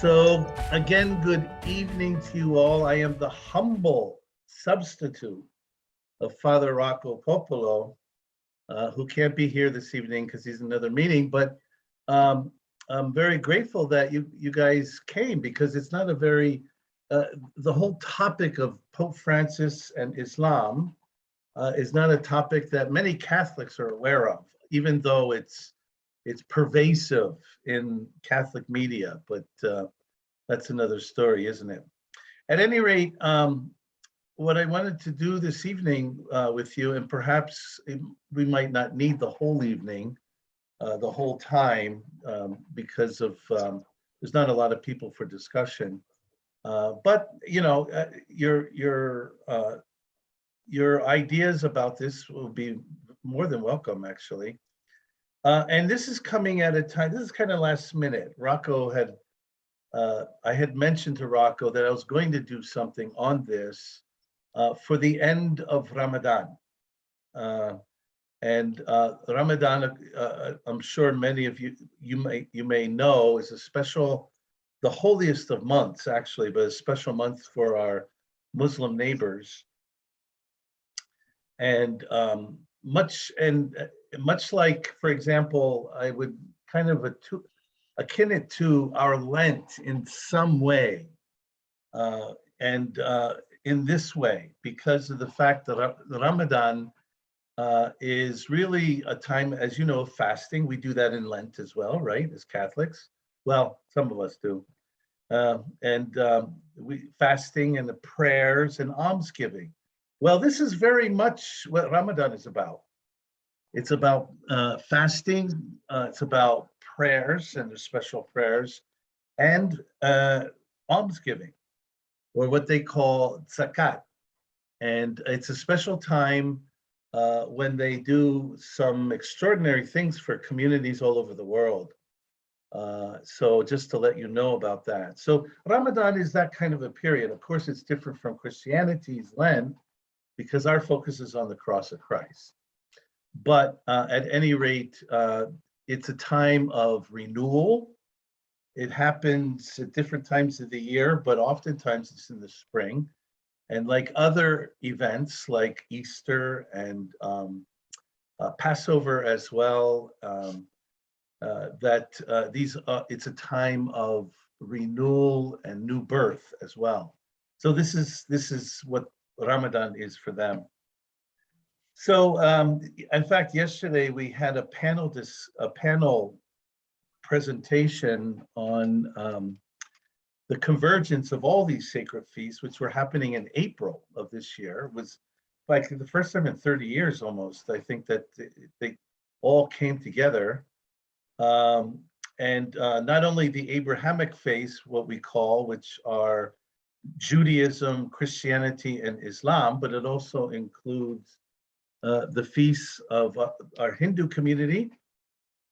So again, good evening to you all. I am the humble substitute of Father Rocco Popolo, who can't be here this evening because he's in another meeting, but I'm very grateful that you guys came, because it's not a very, the whole topic of Pope Francis and Islam is not a topic that many Catholics are aware of, even though it's pervasive in Catholic media, but that's another story, isn't it? At any rate, what I wanted to do this evening with you, and perhaps we might not need the whole evening, the whole time, because of there's not a lot of people for discussion. But you know, your ideas about this will be more than welcome, actually. And this is coming at a time, this is kind of last minute. Rocco had, I had mentioned to Rocco that I was going to do something on this for the end of Ramadan. Ramadan, I'm sure many of you may know, is a special, the holiest of months actually, but a special month for our Muslim neighbors. And much like, for example, I would kind of akin it to our Lent in some way, in this way, because of the fact that Ramadan is really a time, as you know, of fasting. We do that in Lent as well, right, as Catholics? Well, some of us do. We fasting and the prayers and almsgiving. Well, this is very much what Ramadan is about. It's about fasting, it's about prayers, and there's special prayers, and almsgiving, or what they call zakat. And it's a special time when they do some extraordinary things for communities all over the world. So just to let you know about that. So Ramadan is that kind of a period. Of course, it's different from Christianity's Lent, because our focus is on the cross of Christ. But at any rate, it's a time of renewal. It happens at different times of the year, but oftentimes it's in the spring. And like other events like Easter and Passover as well, it's a time of renewal and new birth as well. So this is what Ramadan is for them. So in fact, yesterday we had a panel presentation on the convergence of all these sacred feasts, which were happening in April of this year. It was like the first time in 30 years almost, I think, that they all came together. Not only the Abrahamic faiths, what we call, which are Judaism, Christianity, and Islam, but it also includes the feasts of our Hindu community,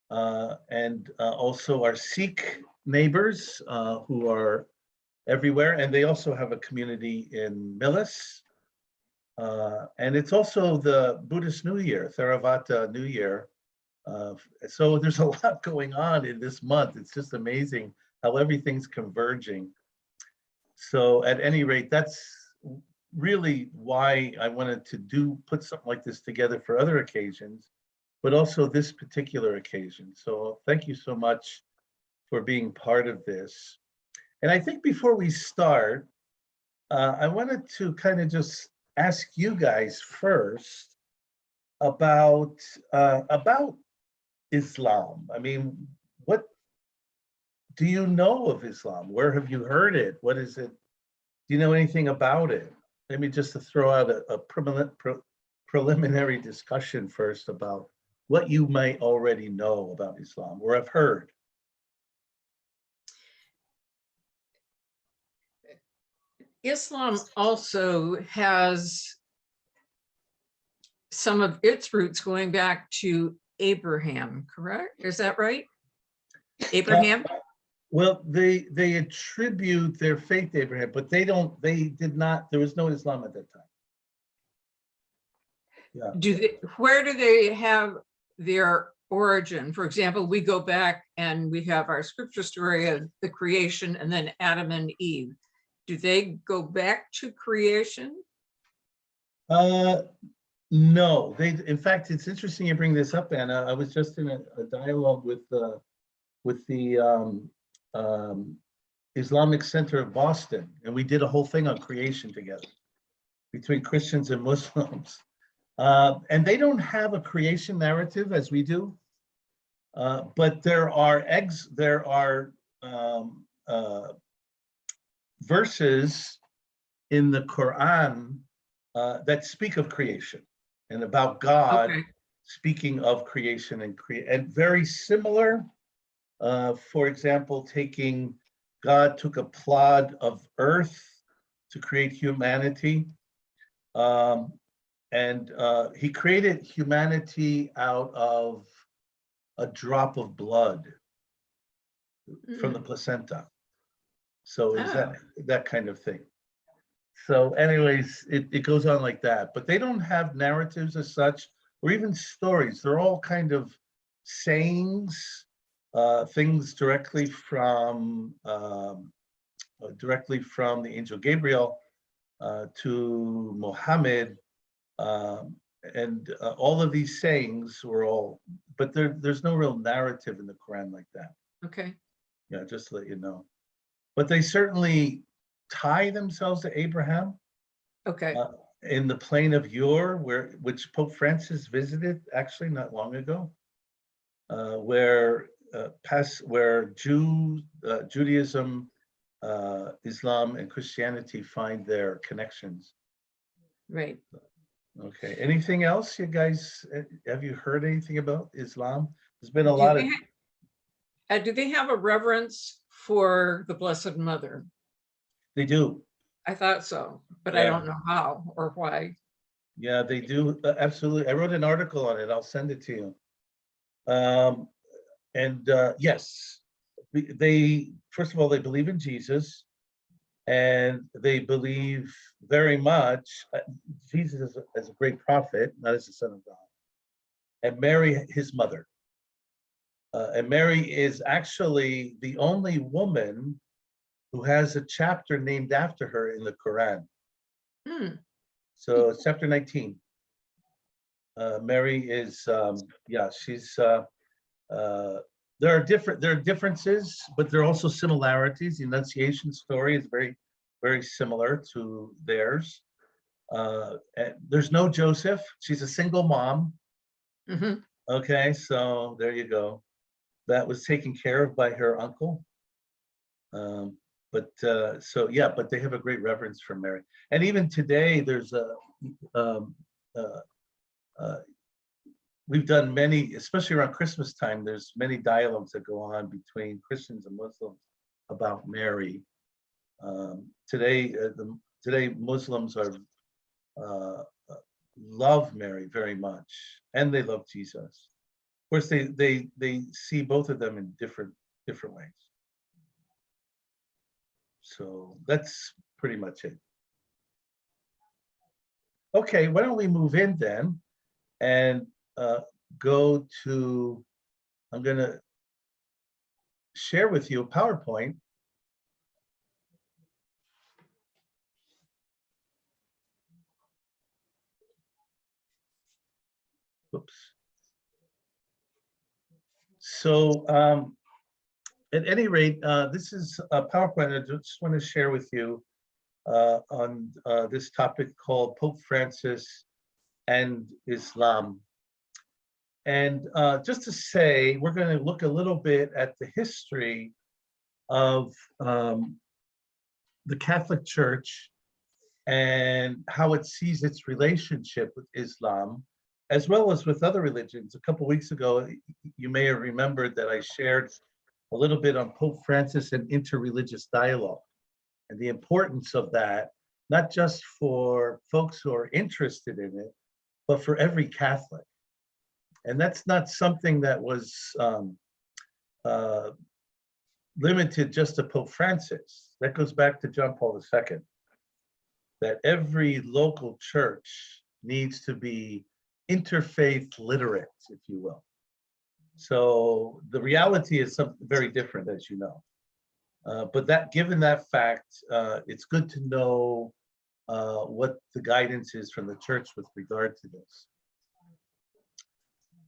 and also our Sikh neighbors who are everywhere, and they also have a community in Milis. And it's also the Buddhist New Year, Theravada New Year. So there's a lot going on in this month. It's just amazing how everything's converging. So at any rate, that's really why I wanted to put something like this together for other occasions, but also this particular occasion. So thank you so much for being part of this. And I think before we start, I wanted to kind of just ask you guys first about Islam. I mean, what do you know of Islam? Where have you heard it? What is it? Do you know anything about it? Let me just throw out a preliminary discussion first about what you might already know about Islam, or have heard. Islam also has some of its roots going back to Abraham, correct? Is that right? Abraham? Well, they attribute their faith to Abraham, but they did not, there was no Islam at that time. Yeah. Where do they have their origin. For example, we go back and we have our scripture story of the creation and then Adam and Eve. Do they go back to creation? No, in fact, it's interesting you bring this up, Anna. I was just in a dialogue with the Islamic Center of Boston, and we did a whole thing on creation together between Christians and Muslims. And they don't have a creation narrative as we do, but there are verses in the Quran that speak of creation and about God speaking of creation and very similar. For example, God took a plod of earth to create humanity. And he created humanity out of a drop of blood from the placenta. So is that kind of thing. So anyways, it goes on like that, but they don't have narratives as such, or even stories. They're all kind of sayings, things directly from the angel Gabriel to Muhammad, and all of these sayings were all, but there's no real narrative in the Quran like that. Okay. Yeah, just to let you know. But they certainly tie themselves to Abraham. Okay. In the plain of Ur, which Pope Francis visited actually not long ago, where Judaism, Islam, and Christianity find their connections. Right. Okay. Anything else, you guys? Have you heard anything about Islam? There's been a lot of. Do they have a reverence for the Blessed Mother? They do. I thought so, but Yeah. I don't know how or why. Yeah, they do. Absolutely. I wrote an article on it. I'll send it to you. Yes, they, first of all, they believe in Jesus, and they believe very much Jesus as a great prophet, not as the Son of God, and Mary, his mother. And Mary is actually the only woman who has a chapter named after her in the Quran. So it's chapter 19. Mary is, she's, there are differences, but there are also similarities. The Annunciation story is very, very similar to theirs. There's no Joseph. She's a single mom. Okay, so there you go. That was taken care of by her uncle. But they have a great reverence for Mary. And even today, there's we've done many, especially around Christmas time, there's many dialogues that go on between Christians and Muslims about Mary. Today Muslims love Mary very much, and they love Jesus. Of course, they see both of them in different ways. So that's pretty much it. Okay, why don't we move in then and go to, I'm going to share with you a PowerPoint. Oops. So at any rate, this is a PowerPoint I just want to share with you on this topic called Pope Francis and Islam. And just to say, we're going to look a little bit at the history of the Catholic Church and how it sees its relationship with Islam, as well as with other religions. A couple of weeks ago, you may have remembered that I shared a little bit on Pope Francis and interreligious dialogue and the importance of that, not just for folks who are interested in it, but for every Catholic. And that's not something that was limited just to Pope Francis. That goes back to John Paul II, that every local church needs to be interfaith literate, if you will. So the reality is something very different, as you know. But that, given that fact, it's good to know what the guidance is from the church with regard to this.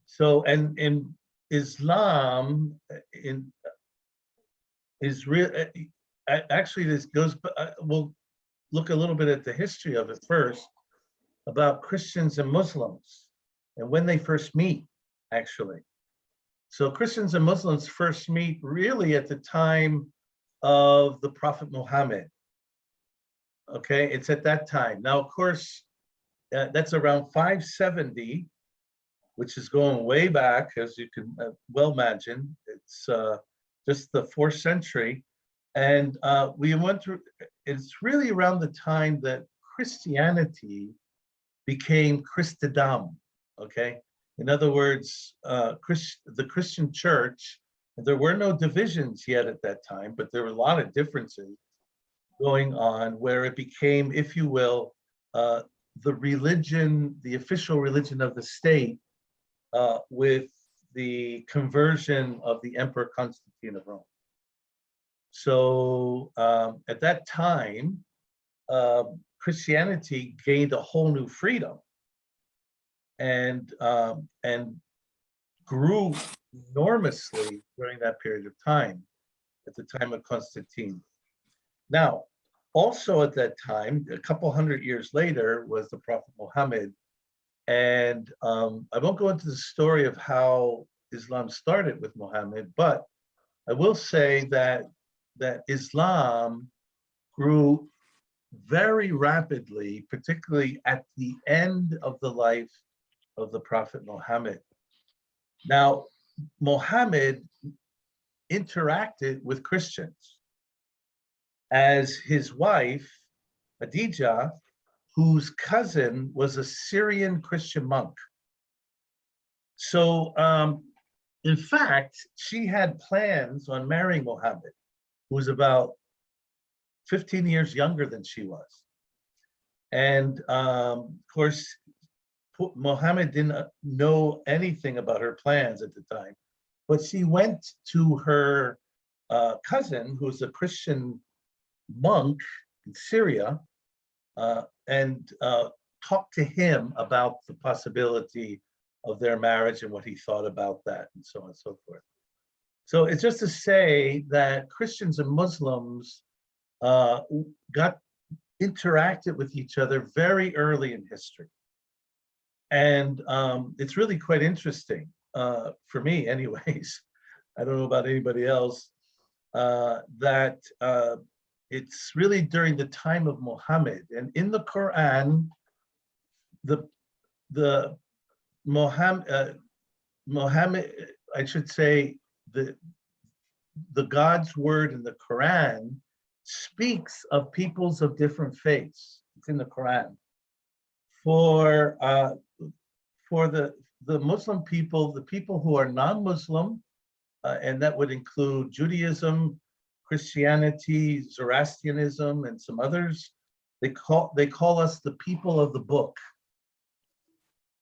So, and in Islam, is real. Actually, this goes. We'll look a little bit at the history of it first, about Christians and Muslims, and when they first meet, actually. So Christians and Muslims first meet really at the time of the Prophet Muhammad. Okay, it's at that time. Now, of course, that's around 570, which is going way back, as you can well imagine. It's just the 4th century. And we went through, it's really around the time that Christianity became Christendom, okay? In other words, the Christian church, there were no divisions yet at that time, but there were a lot of differences going on where it became, if you will, the religion, the official religion of the state, with the conversion of the Emperor Constantine of Rome. So at that time, Christianity gained a whole new freedom and grew enormously during that period of time, at the time of Constantine. Now, also at that time, a couple hundred years later, was the Prophet Muhammad. And I won't go into the story of how Islam started with Muhammad, but I will say that Islam grew very rapidly, particularly at the end of the life of the Prophet Muhammad. Now, Muhammad interacted with Christians, as his wife, Khadija, whose cousin was a Syrian Christian monk. So, in fact, she had plans on marrying Muhammad, who was about 15 years younger than she was. And of course, Muhammad didn't know anything about her plans at the time, but she went to her cousin, who's a Christian monk in Syria, and talked to him about the possibility of their marriage and what he thought about that, and so on and so forth. So it's just to say that Christians and Muslims interacted with each other very early in history. And it's really quite interesting, for me anyways, I don't know about anybody else, that it's really during the time of Muhammad. And in the Quran, the Muhammad, I should say, the God's word in the Quran speaks of peoples of different faiths. It's in the Quran. For the Muslim people, the people who are non-Muslim, and that would include Judaism, Christianity, Zoroastrianism, and some others, they call us the people of the book.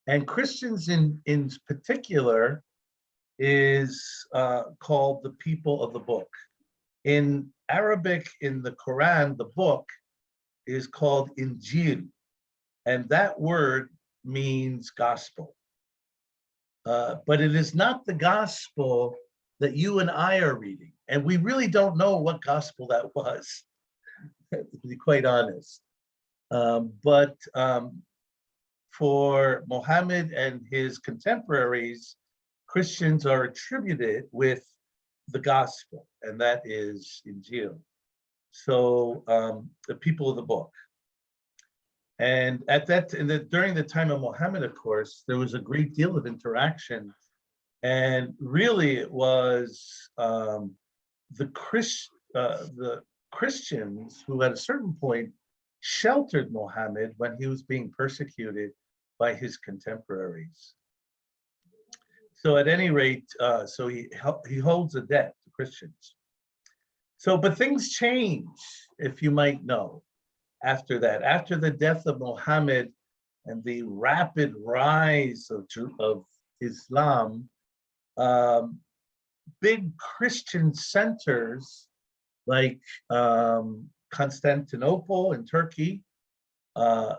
And Christians in particular is called the people of the book. In Arabic, in the Quran, the book is called Injil, and that word means gospel. But it is not the gospel that you and I are reading. And we really don't know what gospel that was, to be quite honest. But for Muhammad and his contemporaries, Christians are attributed with the gospel, and that is Injil. So the people of the book. And during the time of Muhammad, of course, there was a great deal of interaction. And really it was the Christians who at a certain point sheltered Muhammad when he was being persecuted by his contemporaries. So at any rate, so he holds a debt to Christians. So, but things change, if you might know, after that. After the death of Muhammad and the rapid rise of Islam, Big Christian centers like Constantinople in Turkey,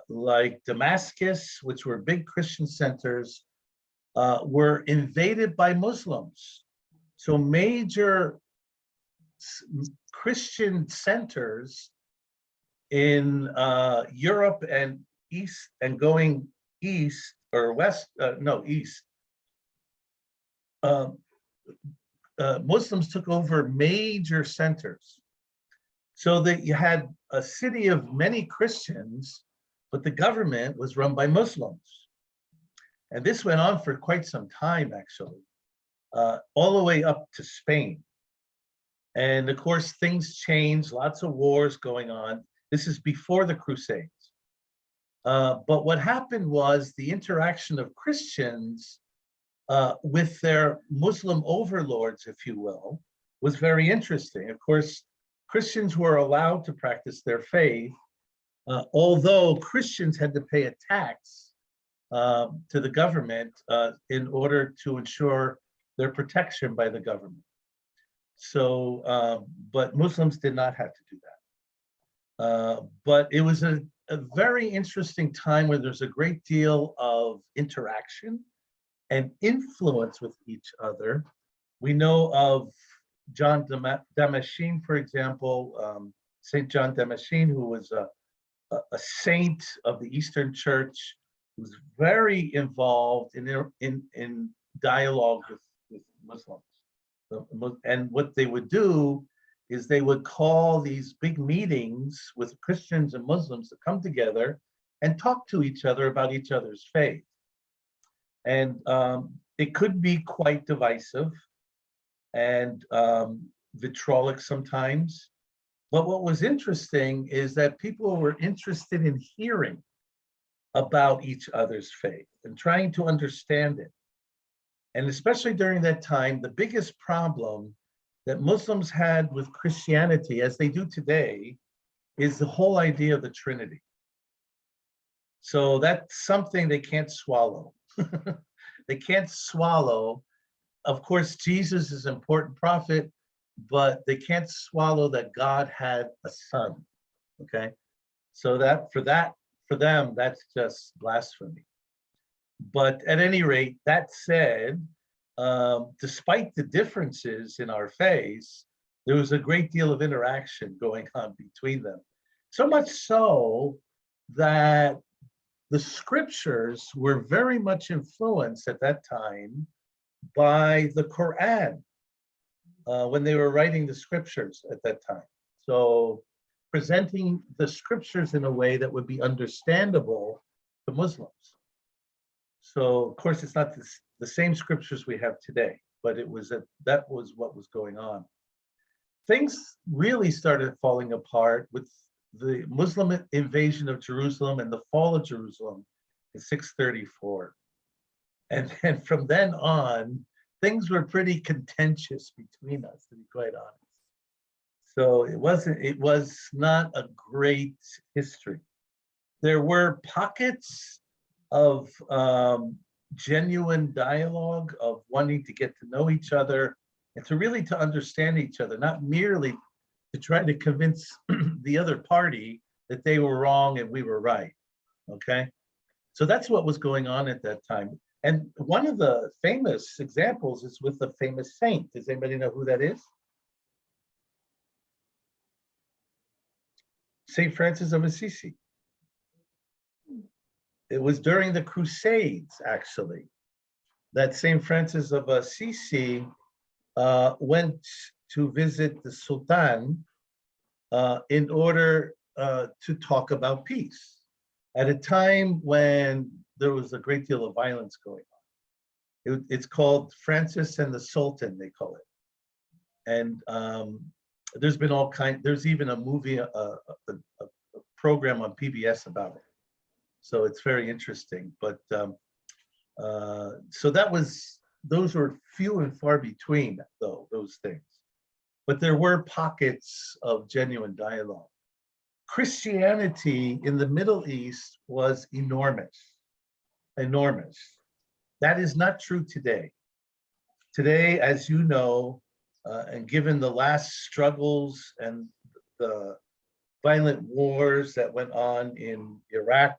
like Damascus, which were big Christian centers, were invaded by Muslims. So major Christian centers in Europe and east, and going east or west, no, east, Muslims took over major centers. So that you had a city of many Christians, but the government was run by Muslims. And this went on for quite some time, actually, all the way up to Spain. And of course, things changed, lots of wars going on. This is before the Crusades. But what happened was the interaction of Christians with their Muslim overlords, if you will, was very interesting. Of course, Christians were allowed to practice their faith, although Christians had to pay a tax to the government in order to ensure their protection by the government. So, but Muslims did not have to do that. But it was a very interesting time where there's a great deal of interaction and influence with each other. We know of John Damascene, for example, St. John Damascene, who was a saint of the Eastern Church, who was very involved in dialogue with Muslims. And what they would do is they would call these big meetings with Christians and Muslims to come together and talk to each other about each other's faith. And it could be quite divisive and vitriolic sometimes. But what was interesting is that people were interested in hearing about each other's faith and trying to understand it. And especially during that time, the biggest problem that Muslims had with Christianity, as they do today, is the whole idea of the Trinity. So that's something they can't swallow. They can't swallow. Of course, Jesus is an important prophet, but they can't swallow that God had a son. Okay, so for them, that's just blasphemy. But at any rate, that said, despite the differences in our faiths, there was a great deal of interaction going on between them. So much so that the scriptures were very much influenced at that time by the Quran when they were writing the scriptures at that time. So presenting the scriptures in a way that would be understandable to Muslims. So of course, it's not the same scriptures we have today, but that was what was going on. Things really started falling apart with the Muslim invasion of Jerusalem and the fall of Jerusalem in 634. And then from then on, things were pretty contentious between us, to be quite honest. So it was not a great history. There were pockets of genuine dialogue, of wanting to get to know each other and to understand each other, not merely to try to convince the other party that they were wrong and we were right, okay? So that's what was going on at that time. And one of the famous examples is with the famous saint. Does anybody know who that is? St. Francis of Assisi. It was during the Crusades, actually, that St. Francis of Assisi went to visit the Sultan in order to talk about peace at a time when there was a great deal of violence going on. It's called Francis and the Sultan, they call it. And there's been there's even a movie, a program on PBS about it. So it's very interesting. But so those were few and far between, though, those things. But there were pockets of genuine dialogue. Christianity in the Middle East was enormous, enormous. That is not true today. Today, as you know, and given the last struggles and the violent wars that went on in Iraq,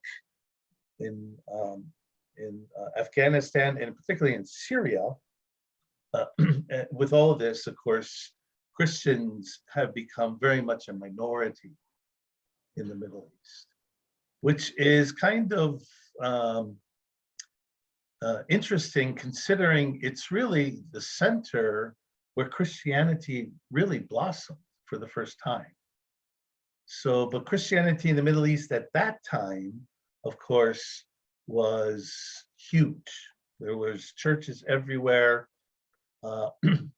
in Afghanistan, and particularly in Syria, with all of this, of course, Christians have become very much a minority in the Middle East, which is kind of interesting considering it's really the center where Christianity really blossomed for the first time. So, but Christianity in the Middle East at that time, of course, was huge. There was churches everywhere who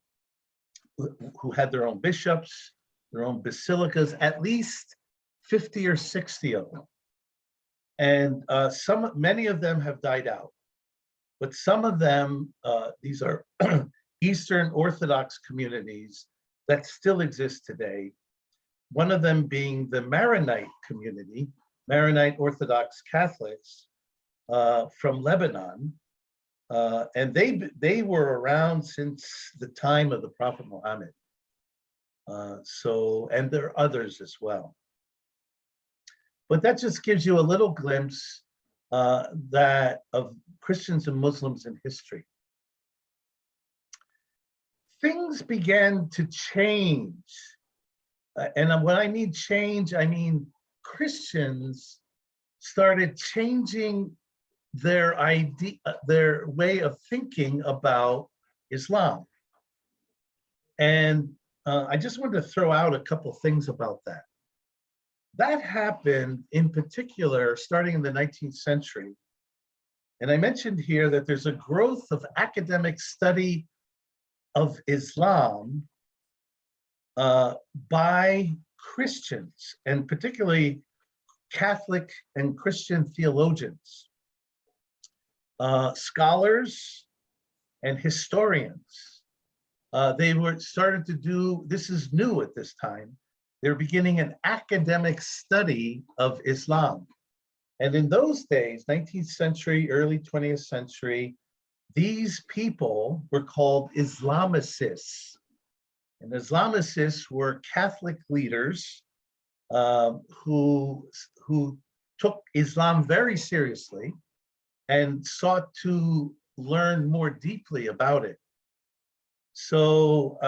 had their own bishops, their own basilicas, at least 50 or 60 of them. And many of them have died out. But some of them, these are Eastern Orthodox communities that still exist today. One of them being the Maronite community, Maronite Orthodox Catholics from Lebanon. And they were around since the time of the Prophet Muhammad. And there are others as well. But that just gives you a little glimpse that of Christians and Muslims in history. Things began to change. And when I mean change, I mean Christians started changing their way of thinking about Islam. And I just wanted to throw out a couple things about that. That happened in particular starting in the 19th century. And I mentioned here that there's a growth of academic study of Islam by Christians, and particularly Catholic and Christian theologians, scholars and historians. They were started to do, this is new at this time, they're beginning an academic study of Islam. And in those days, 19th century, early 20th century, these people were called Islamicists. And Islamicists were Catholic leaders who took Islam very seriously and sought to learn more deeply about it. So,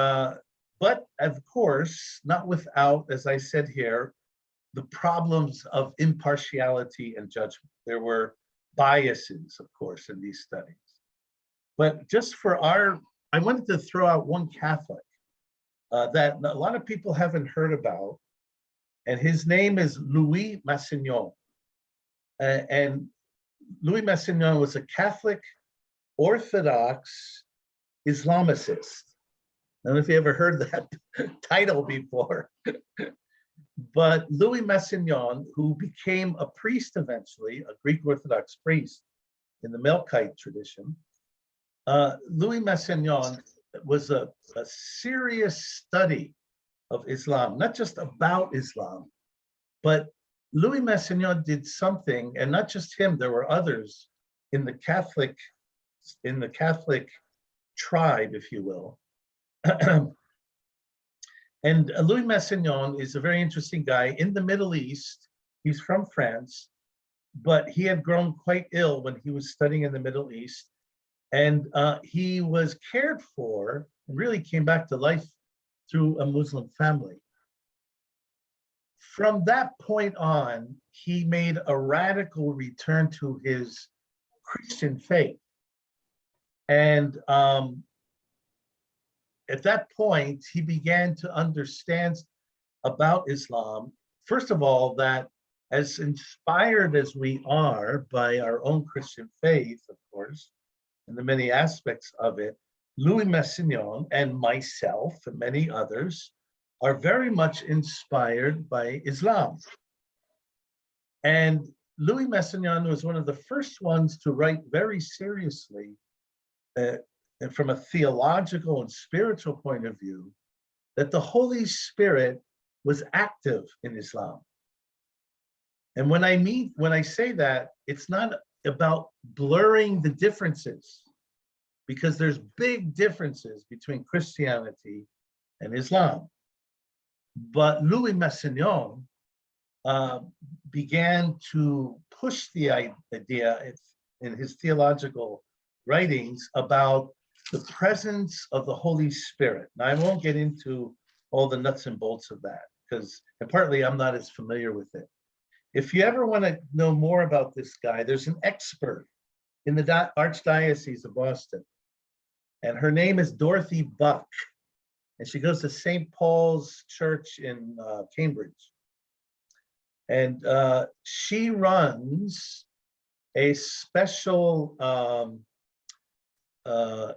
but of course, not without, as I said here, the problems of impartiality and judgment. There were biases, of course, in these studies. But just for I wanted to throw out one Catholic that a lot of people haven't heard about, and his name is Louis Massino. And Louis Massino was a Catholic Orthodox Islamicist. I don't know if you ever heard that title before. But Louis Massino, who became a priest eventually, a Greek Orthodox priest in the Melkite tradition, Louis Massino was a serious study of Islam, not just about Islam, but Louis Massino did something, and not just him, there were others in the Catholic tribe, if you will. And Louis Massino is a very interesting guy in the Middle East. He's from France, but he had grown quite ill when he was studying in the Middle East. And he was cared for and really came back to life through a Muslim family. From that point on, he made a radical return to his Christian faith. And at that point, he began to understand about Islam, first of all, that as inspired as we are by our own Christian faith, of course, and the many aspects of it, Louis Massino and myself and many others are very much inspired by Islam. And Louis Massino was one of the first ones to write very seriously and from a theological and spiritual point of view, that the Holy Spirit was active in Islam. And when I say that, it's not about blurring the differences because there's big differences between Christianity and Islam. But Louis Massino began to push the idea in his theological writings about the presence of the Holy Spirit. Now, I won't get into all the nuts and bolts of that, because, and partly I'm not as familiar with it. If you ever want to know more about this guy, there's an expert in the Archdiocese of Boston, and her name is Dorothy Buck, and she goes to St. Paul's Church in Cambridge. And she runs a special,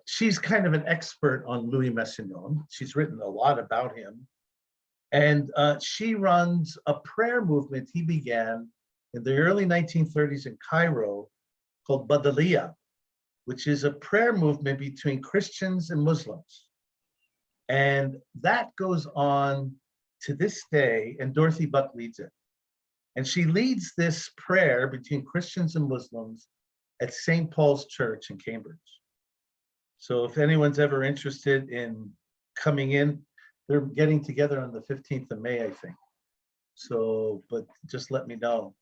she's kind of an expert on Louis Massino. She's written a lot about him. And she runs a prayer movement he began in the early 1930s in Cairo called Badaliya, which is a prayer movement between Christians and Muslims. And that goes on to this day, and Dorothy Buck leads it. And she leads this prayer between Christians and Muslims at St. Paul's Church in Cambridge. So if anyone's ever interested in coming in, they're getting together on the 15th of May, I think. So, but just let me know.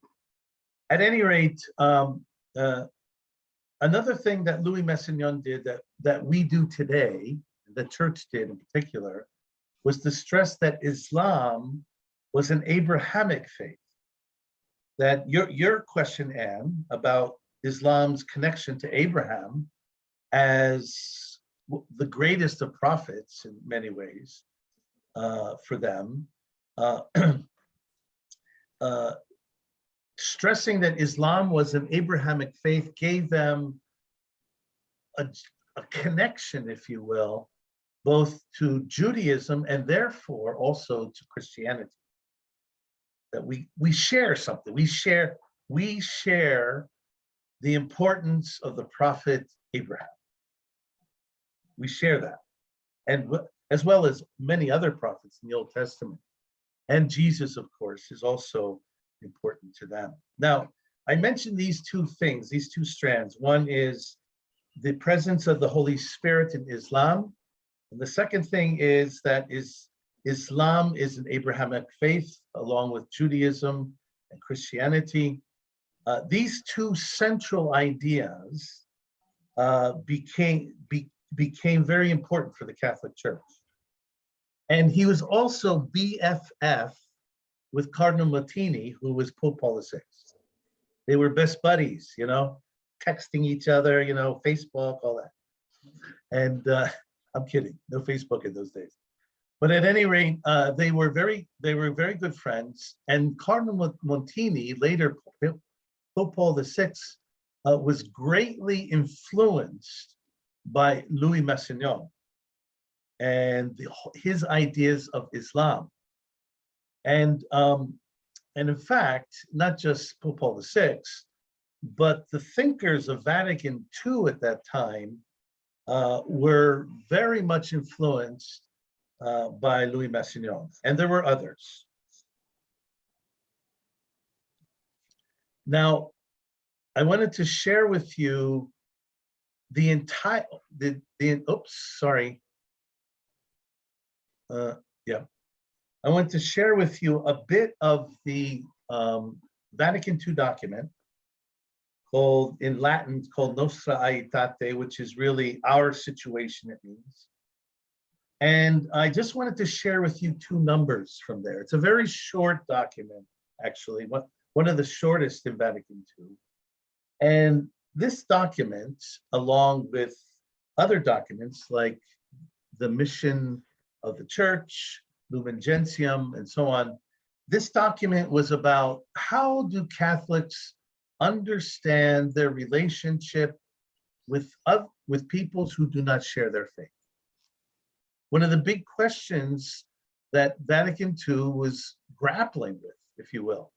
At any rate, another thing that Louis Massino did that we do today, the church did in particular, was to stress that Islam was an Abrahamic faith. That your question, Anne, about Islam's connection to Abraham as the greatest of prophets in many ways for them, stressing that Islam was an Abrahamic faith gave them a connection, if you will, both to Judaism and therefore also to Christianity. That we share something. We share the importance of the prophet Abraham. We share that, and as well as many other prophets in the Old Testament. And Jesus, of course, is also important to them. Now, I mentioned these two things, these two strands. One is the presence of the Holy Spirit in Islam. And the second thing is that Islam is an Abrahamic faith, along with Judaism and Christianity. These two central ideas became very important for the Catholic Church. And he was also BFF with Cardinal Martini, who was Pope Paul VI. They were best buddies, texting each other, Facebook, all that. And I'm kidding, no Facebook in those days. But at any rate, they were very good friends. And Cardinal Martini, later Pope Paul VI, was greatly influenced by Louis Massino and his ideas of Islam. And in fact, not just Pope Paul VI, but the thinkers of Vatican II at that time were very much influenced by Louis Massino, and there were others. Now, I wanted to share with you the entire, I want to share with you a bit of the Vatican II document called, in Latin, called Nostra Aetate, which is really our situation, it means. And I just wanted to share with you two numbers from there. It's a very short document, actually, one of the shortest in Vatican II. And this document, along with other documents like the mission of the church, Lumen Gentium, and so on, this document was about how do Catholics understand their relationship with peoples who do not share their faith. One of the big questions that Vatican II was grappling with, if you will.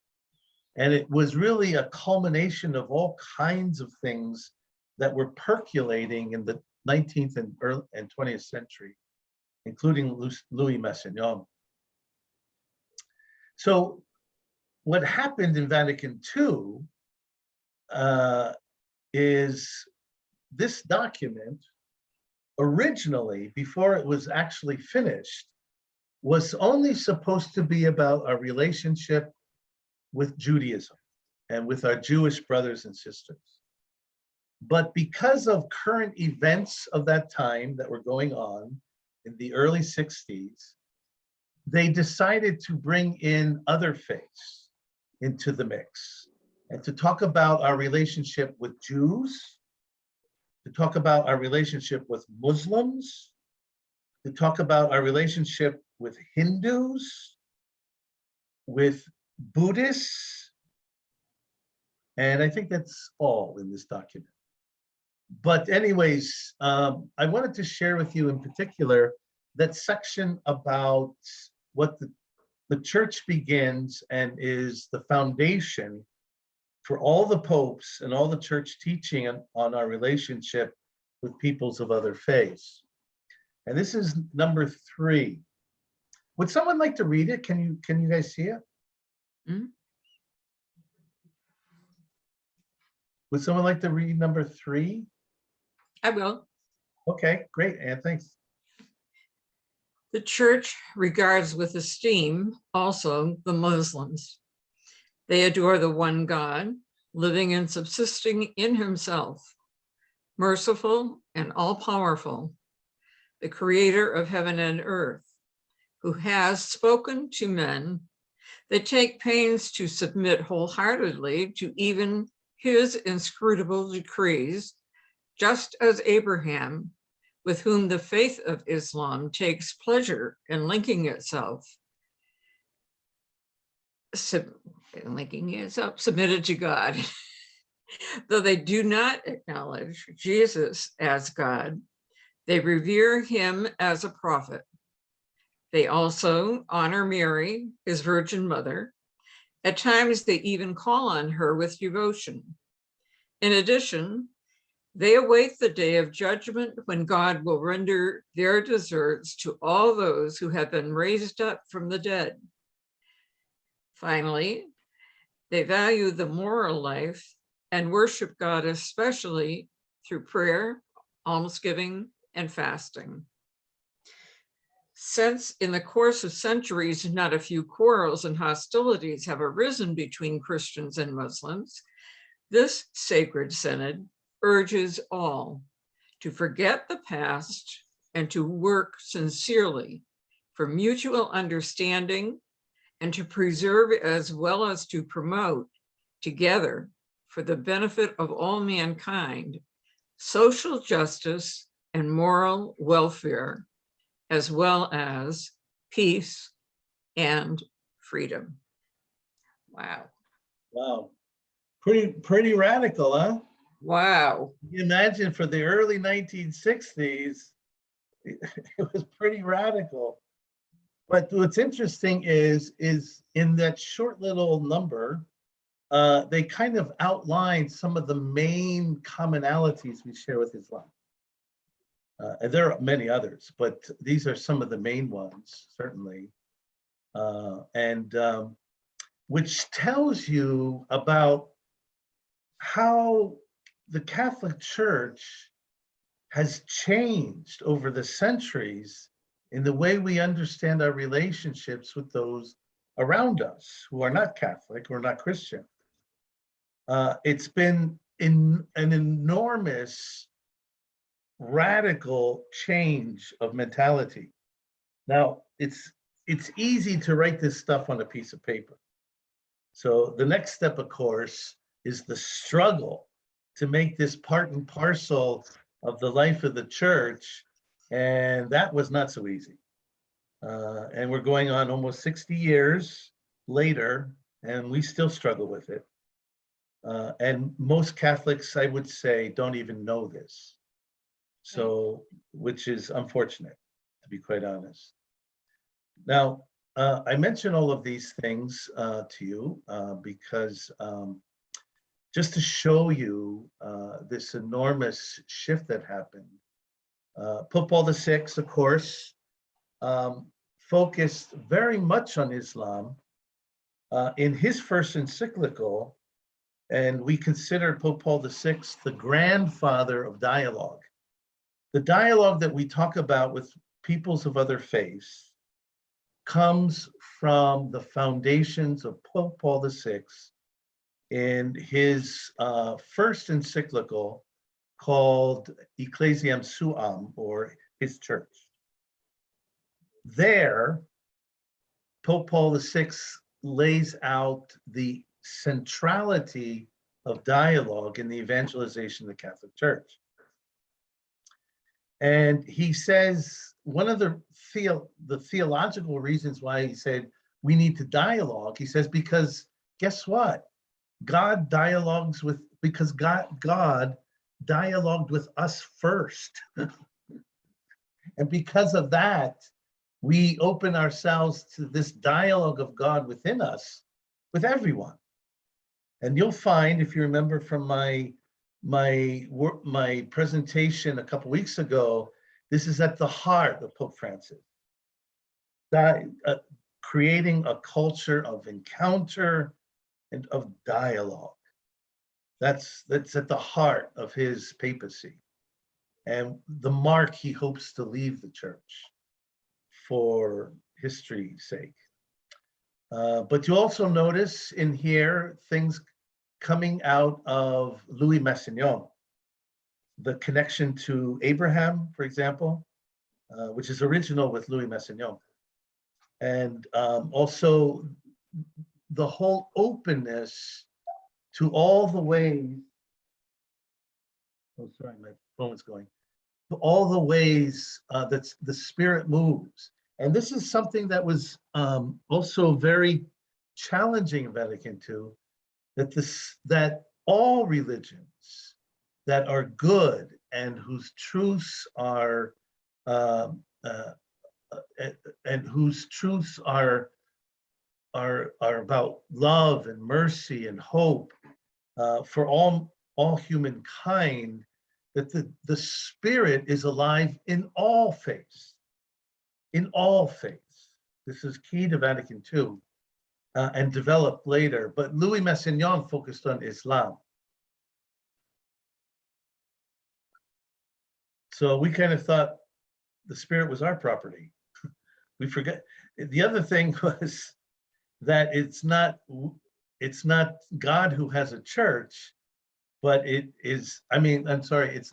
And it was really a culmination of all kinds of things that were percolating in the 19th and 20th century, including Louis Massino. So what happened in Vatican II is this document originally, before it was actually finished, was only supposed to be about our relationship with Judaism and with our Jewish brothers and sisters. But because of current events of that time that were going on in the early 60s, they decided to bring in other faiths into the mix and to talk about our relationship with Jews, to talk about our relationship with Muslims, to talk about our relationship with Hindus, with Buddhists, and I think that's all in this document. But anyways, I wanted to share with you in particular that section about what the church begins and is the foundation for all the popes and all the church teaching on our relationship with peoples of other faiths. And this is number 3. Would someone like to read it? Can you guys see it? Mm-hmm. Would someone like to read number 3? I will. Okay, great, Anne, thanks. The church regards with esteem also the Muslims. They adore the one God, living and subsisting in himself, merciful and all-powerful, the creator of heaven and earth, who has spoken to men that take pains to submit wholeheartedly to even his inscrutable decrees, just as Abraham, with whom the faith of Islam takes pleasure in linking itself, submitted to God. Though they do not acknowledge Jesus as God, they revere him as a prophet. They also honor Mary, his virgin mother. At times, they even call on her with devotion. In addition, they await the day of judgment when God will render their deserts to all those who have been raised up from the dead. Finally, they value the moral life and worship God especially through prayer, almsgiving, and fasting. Since in the course of centuries, not a few quarrels and hostilities have arisen between Christians and Muslims, this sacred synod urges all to forget the past and to work sincerely for mutual understanding and to preserve as well as to promote together for the benefit of all mankind, social justice and moral welfare, as well as peace and freedom. Wow. Wow. Pretty radical, huh? Wow. You imagine for the early 1960s, it was pretty radical. But what's interesting is in that short little number, they kind of outline some of the main commonalities we share with Islam. And there are many others, but these are some of the main ones, certainly. Which tells you about how the Catholic Church has changed over the centuries in the way we understand our relationships with those around us who are not Catholic or not Christian. It's been an enormous, radical change of mentality. Now, it's easy to write this stuff on a piece of paper. So the next step, of course, is the struggle to make this part and parcel of the life of the church, and that was not so easy. And we're going on almost 60 years later, and we still struggle with it. And most Catholics, I would say, don't even know this. So, which is unfortunate, to be quite honest. Now, I mention all of these things to you because just to show you this enormous shift that happened. Pope Paul VI, of course, focused very much on Islam in his first encyclical, and we consider Pope Paul VI the grandfather of dialogue. The dialogue that we talk about with peoples of other faiths comes from the foundations of Pope Paul VI in his first encyclical called Ecclesiam Suam, or his church. There, Pope Paul VI lays out the centrality of dialogue in the evangelization of the Catholic Church. And he says one of the theological reasons why he said we need to dialogue, he says, because guess what? God dialogues with, because God dialogued with us first. And because of that, we open ourselves to this dialogue of God within us, with everyone. And you'll find, if you remember from my presentation a couple weeks ago, this is at the heart of Pope Francis. Creating a culture of encounter and of dialogue. That's at the heart of his papacy, and the mark he hopes to leave the church for history's sake. But you also notice in here things coming out of Louis Massino, the connection to Abraham, for example, which is original with Louis Massino. And also the whole openness to all the ways, oh, sorry, my phone's going, to all the ways that the Spirit moves. And this is something that was also very challenging in Vatican II, that all religions that are good and whose truths are are about love and mercy and hope for all humankind, that the Spirit is alive in all faiths, in all faiths. This is key to Vatican II and developed later, but Louis Massignon focused on Islam. So we kind of thought the Spirit was our property. We forget. The other thing was that it's not God who has a church, but it's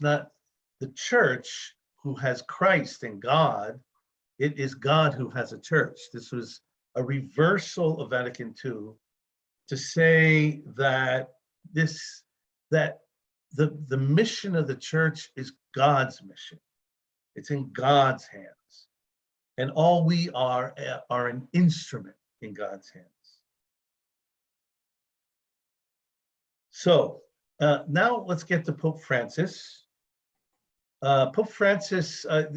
not the church who has Christ and God. It is God who has a church. This was a reversal of Vatican II to say that the mission of the church is God's mission. It's in God's hands. And all we are an instrument in God's hands. So now let's get to Pope Francis. Pope Francis, I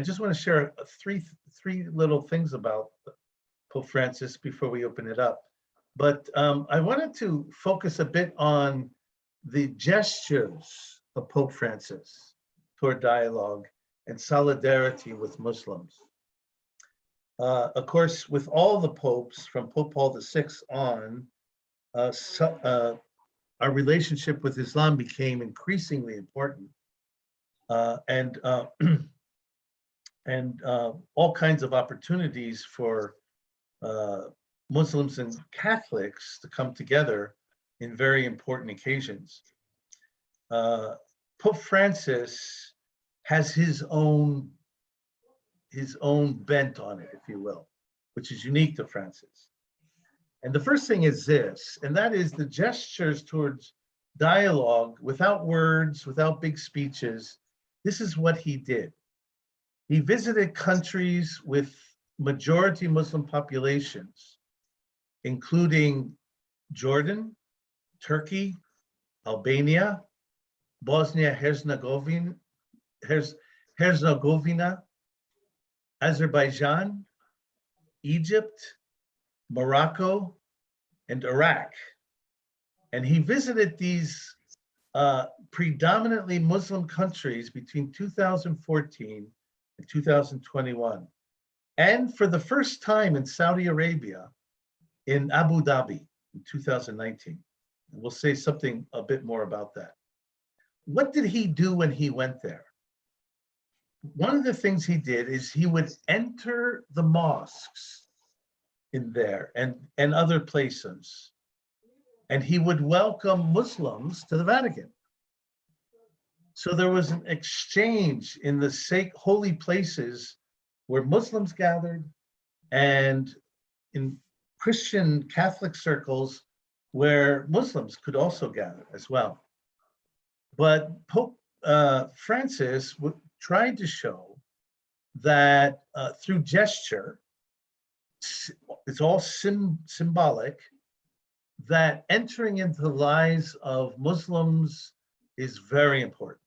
just want to share three little things about Pope Francis before we open it up. But I wanted to focus a bit on the gestures of Pope Francis toward dialogue and solidarity with Muslims. Of course, with all the popes from Pope Paul VI on, our relationship with Islam became increasingly important, and all kinds of opportunities for Muslims and Catholics to come together in very important occasions. Pope Francis has his own bent on it, if you will, which is unique to Francis. And the first thing is this, and that is the gestures towards dialogue without words, without big speeches. This is what he did. He visited countries with majority Muslim populations, including Jordan, Turkey, Albania, Bosnia-Herzegovina, Azerbaijan, Egypt, Morocco, and Iraq. And he visited these predominantly Muslim countries between 2014 and 2021. And for the first time in Saudi Arabia, in Abu Dhabi in 2019. And we'll say something a bit more about that. What did he do when he went there? one of the things he did is he would enter the mosques in there and other places, and he would welcome Muslims to the Vatican. So there was an exchange in the holy places where Muslims gathered, and in Christian Catholic circles where Muslims could also gather as well. But Pope Francis tried to show that through gesture, it's all symbolic, that entering into the lives of Muslims is very important,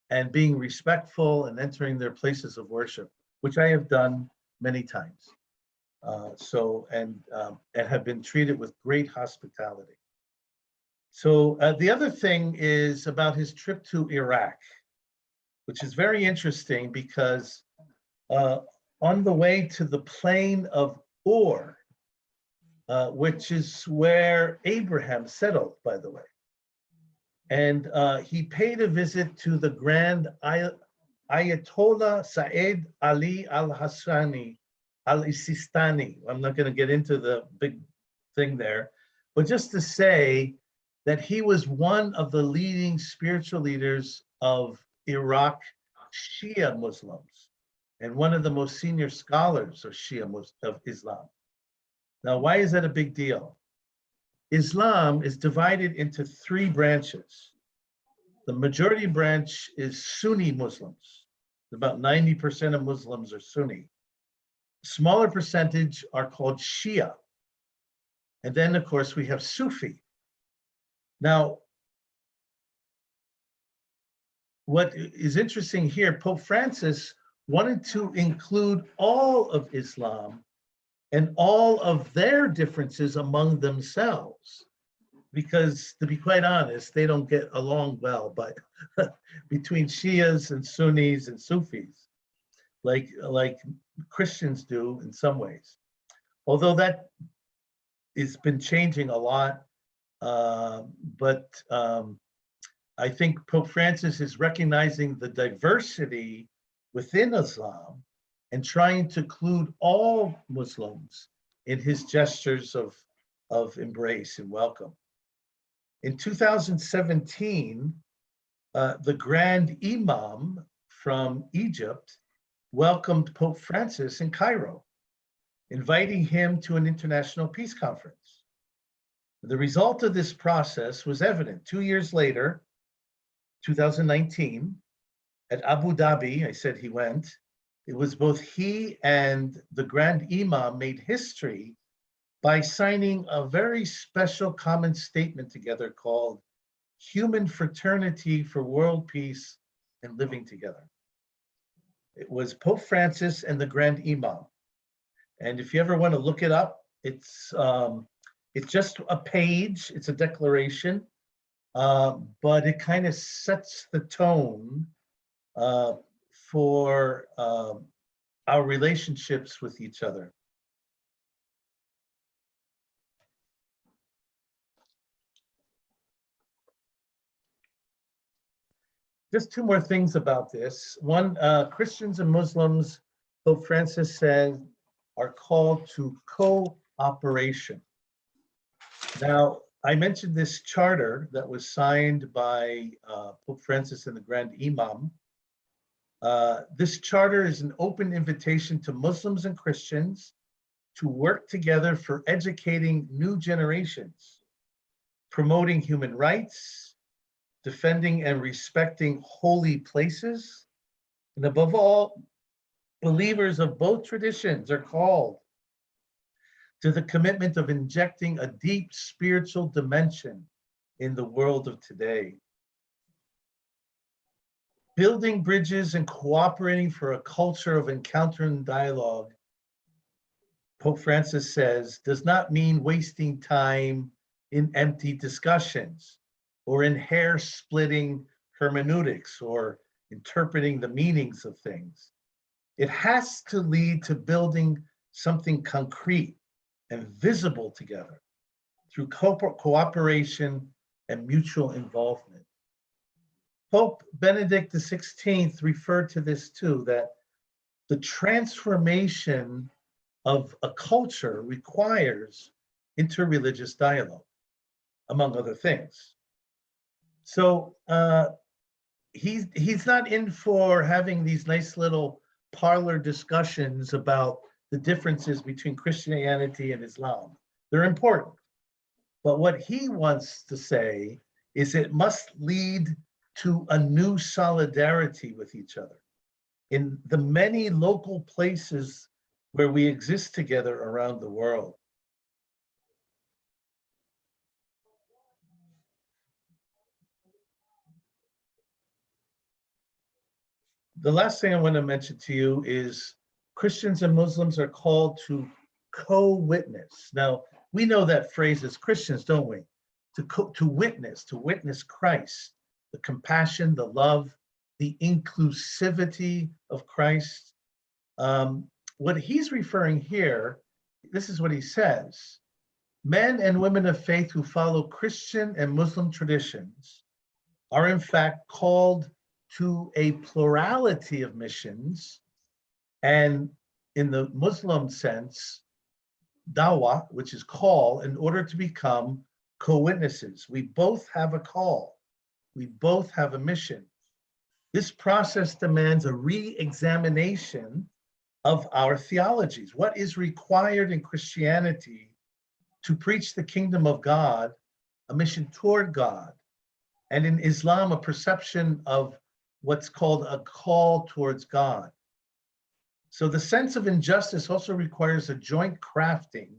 and being respectful and entering their places of worship, which I have done many times. And have been treated with great hospitality. So the other thing is about his trip to Iraq, which is very interesting because on the way to the plain of Ur, which is where Abraham settled, by the way, and he paid a visit to the Grand Ayatollah Saeed Ali al-Hassani al-Sistani. I'm not going to get into the big thing there, but just to say that he was one of the leading spiritual leaders of Iraq Shia Muslims and one of the most senior scholars of of Islam. Now, why is that a big deal? Islam is divided into three branches. The majority branch is Sunni Muslims. About 90% of Muslims are Sunni. Smaller percentage are called Shia. And then, of course, we have Sufi. Now, what is interesting here, Pope Francis wanted to include all of Islam and all of their differences among themselves, because to be quite honest, they don't get along well, but between Shias and Sunnis and Sufis, like Christians do in some ways. Although that has been changing a lot, but I think Pope Francis is recognizing the diversity within Islam and trying to include all Muslims in his gestures of embrace and welcome. In 2017, the Grand Imam from Egypt welcomed Pope Francis in Cairo, inviting him to an international peace conference. The result of this process was evident 2 years later, 2019, at Abu Dhabi. I said he went. It was both he and the Grand Imam made history by signing a very special common statement together called Human Fraternity for World Peace and Living Together. It was Pope Francis and the Grand Imam. And if you ever want to look it up, it's just a page, it's a declaration, but it kind of sets the tone for our relationships with each other. Just two more things about this. One, Christians and Muslims, Pope Francis said, are called to cooperation. Now, I mentioned this charter that was signed by Pope Francis and the Grand Imam. This charter is an open invitation to Muslims and Christians to work together for educating new generations, promoting human rights, defending and respecting holy places, and above all, believers of both traditions are called to the commitment of injecting a deep spiritual dimension in the world of today. Building bridges and cooperating for a culture of encounter and dialogue, Pope Francis says, does not mean wasting time in empty discussions or in hair-splitting hermeneutics or interpreting the meanings of things. It has to lead to building something concrete and visible together through cooperation and mutual involvement. Pope Benedict XVI referred to this too, that the transformation of a culture requires interreligious dialogue, among other things. So he's not in for having these nice little parlor discussions about the differences between Christianity and Islam. They're important. But what he wants to say is it must lead to a new solidarity with each other in the many local places where we exist together around the world. The last thing I want to mention to you is Christians and Muslims are called to co-witness. Now, we know that phrase as Christians, don't we? To witness Christ, the compassion, the love, the inclusivity of Christ. What he's referring here, this is what he says. Men and women of faith who follow Christian and Muslim traditions are in fact called to a plurality of missions, and in the Muslim sense, dawah, which is call, in order to become co-witnesses. We both have a call. We both have a mission. This process demands a re-examination of our theologies. What is required in Christianity to preach the kingdom of God, a mission toward God, and in Islam, a perception of what's called a call towards God. So the sense of injustice also requires a joint crafting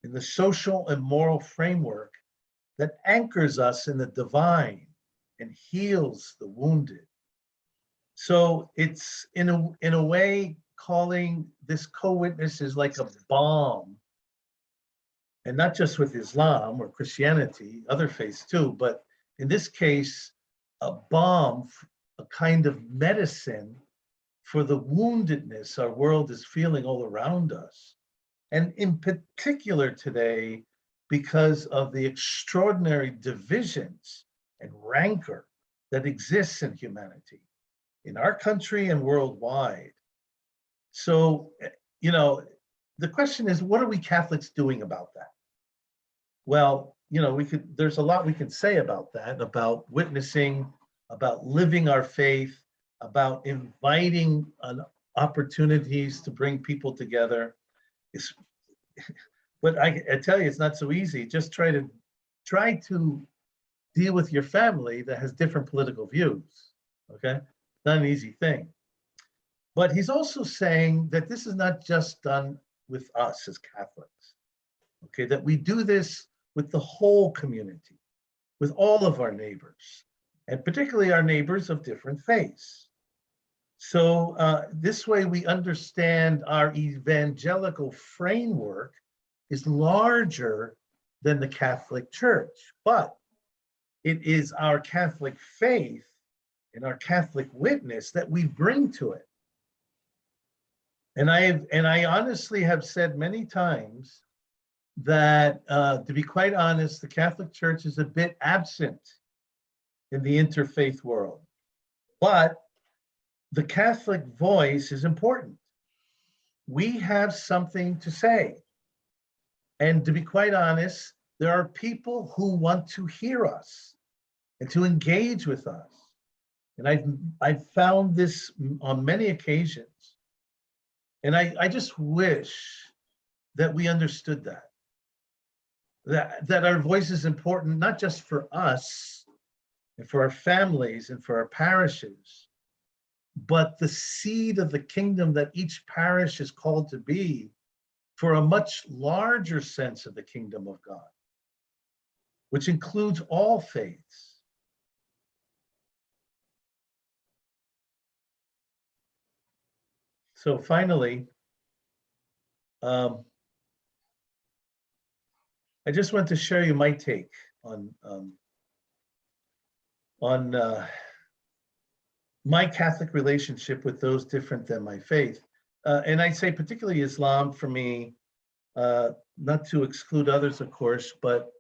in the social and moral framework that anchors us in the divine and heals the wounded. So it's in a way calling this co-witness is like a balm, and not just with Islam or Christianity, other faiths too, but in this case, a balm, a kind of medicine for the woundedness our world is feeling all around us. And in particular today, because of the extraordinary divisions and rancor that exists in humanity, in our country and worldwide. So, the question is, what are we Catholics doing about that? Well, there's a lot we could say about that, about witnessing, about living our faith, about inviting opportunities to bring people together. But I tell you, it's not so easy. Just try to deal with your family that has different political views, okay? Not an easy thing. But he's also saying that this is not just done with us as Catholics, okay? That we do this with the whole community, with all of our neighbors, and particularly our neighbors of different faiths. So this way we understand our evangelical framework is larger than the Catholic Church, but it is our Catholic faith and our Catholic witness that we bring to it. And I honestly have said many times that, to be quite honest, the Catholic Church is a bit absent in the interfaith world. But the Catholic voice is important. We have something to say. And to be quite honest, there are people who want to hear us and to engage with us. And I've found this on many occasions. And I just wish that we understood that our voice is important, not just for us and for our families and for our parishes, but the seed of the kingdom that each parish is called to be for a much larger sense of the kingdom of God, which includes all faiths. So finally, I just want to share you my take on my Catholic relationship with those different than my faith. And I say particularly Islam for me, not to exclude others, of course, but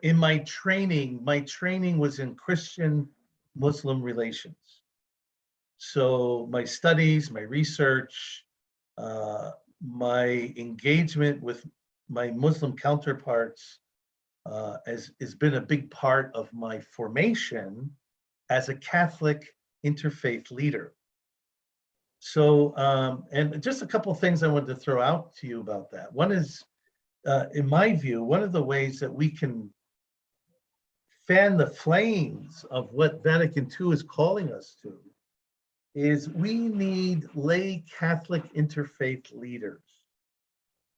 in my training was in Christian Muslim relations. So my studies, my research, my engagement with my Muslim counterparts has been a big part of my formation as a Catholic interfaith leader. So, and just a couple of things I wanted to throw out to you about that. One is, in my view, one of the ways that we can fan the flames of what Vatican II is calling us to is we need lay Catholic interfaith leaders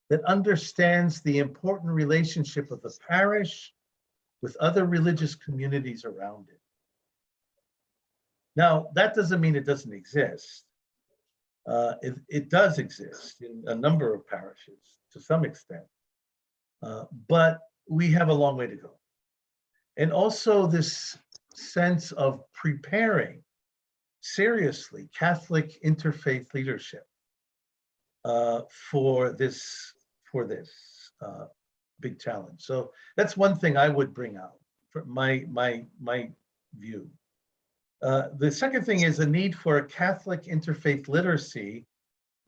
that understands the important relationship of the parish with other religious communities around it. Now, that doesn't mean it doesn't exist. It does exist in a number of parishes to some extent, but we have a long way to go. And also this sense of preparing seriously Catholic interfaith leadership for this big challenge. So that's one thing I would bring out from my view. The second thing is a need for a Catholic interfaith literacy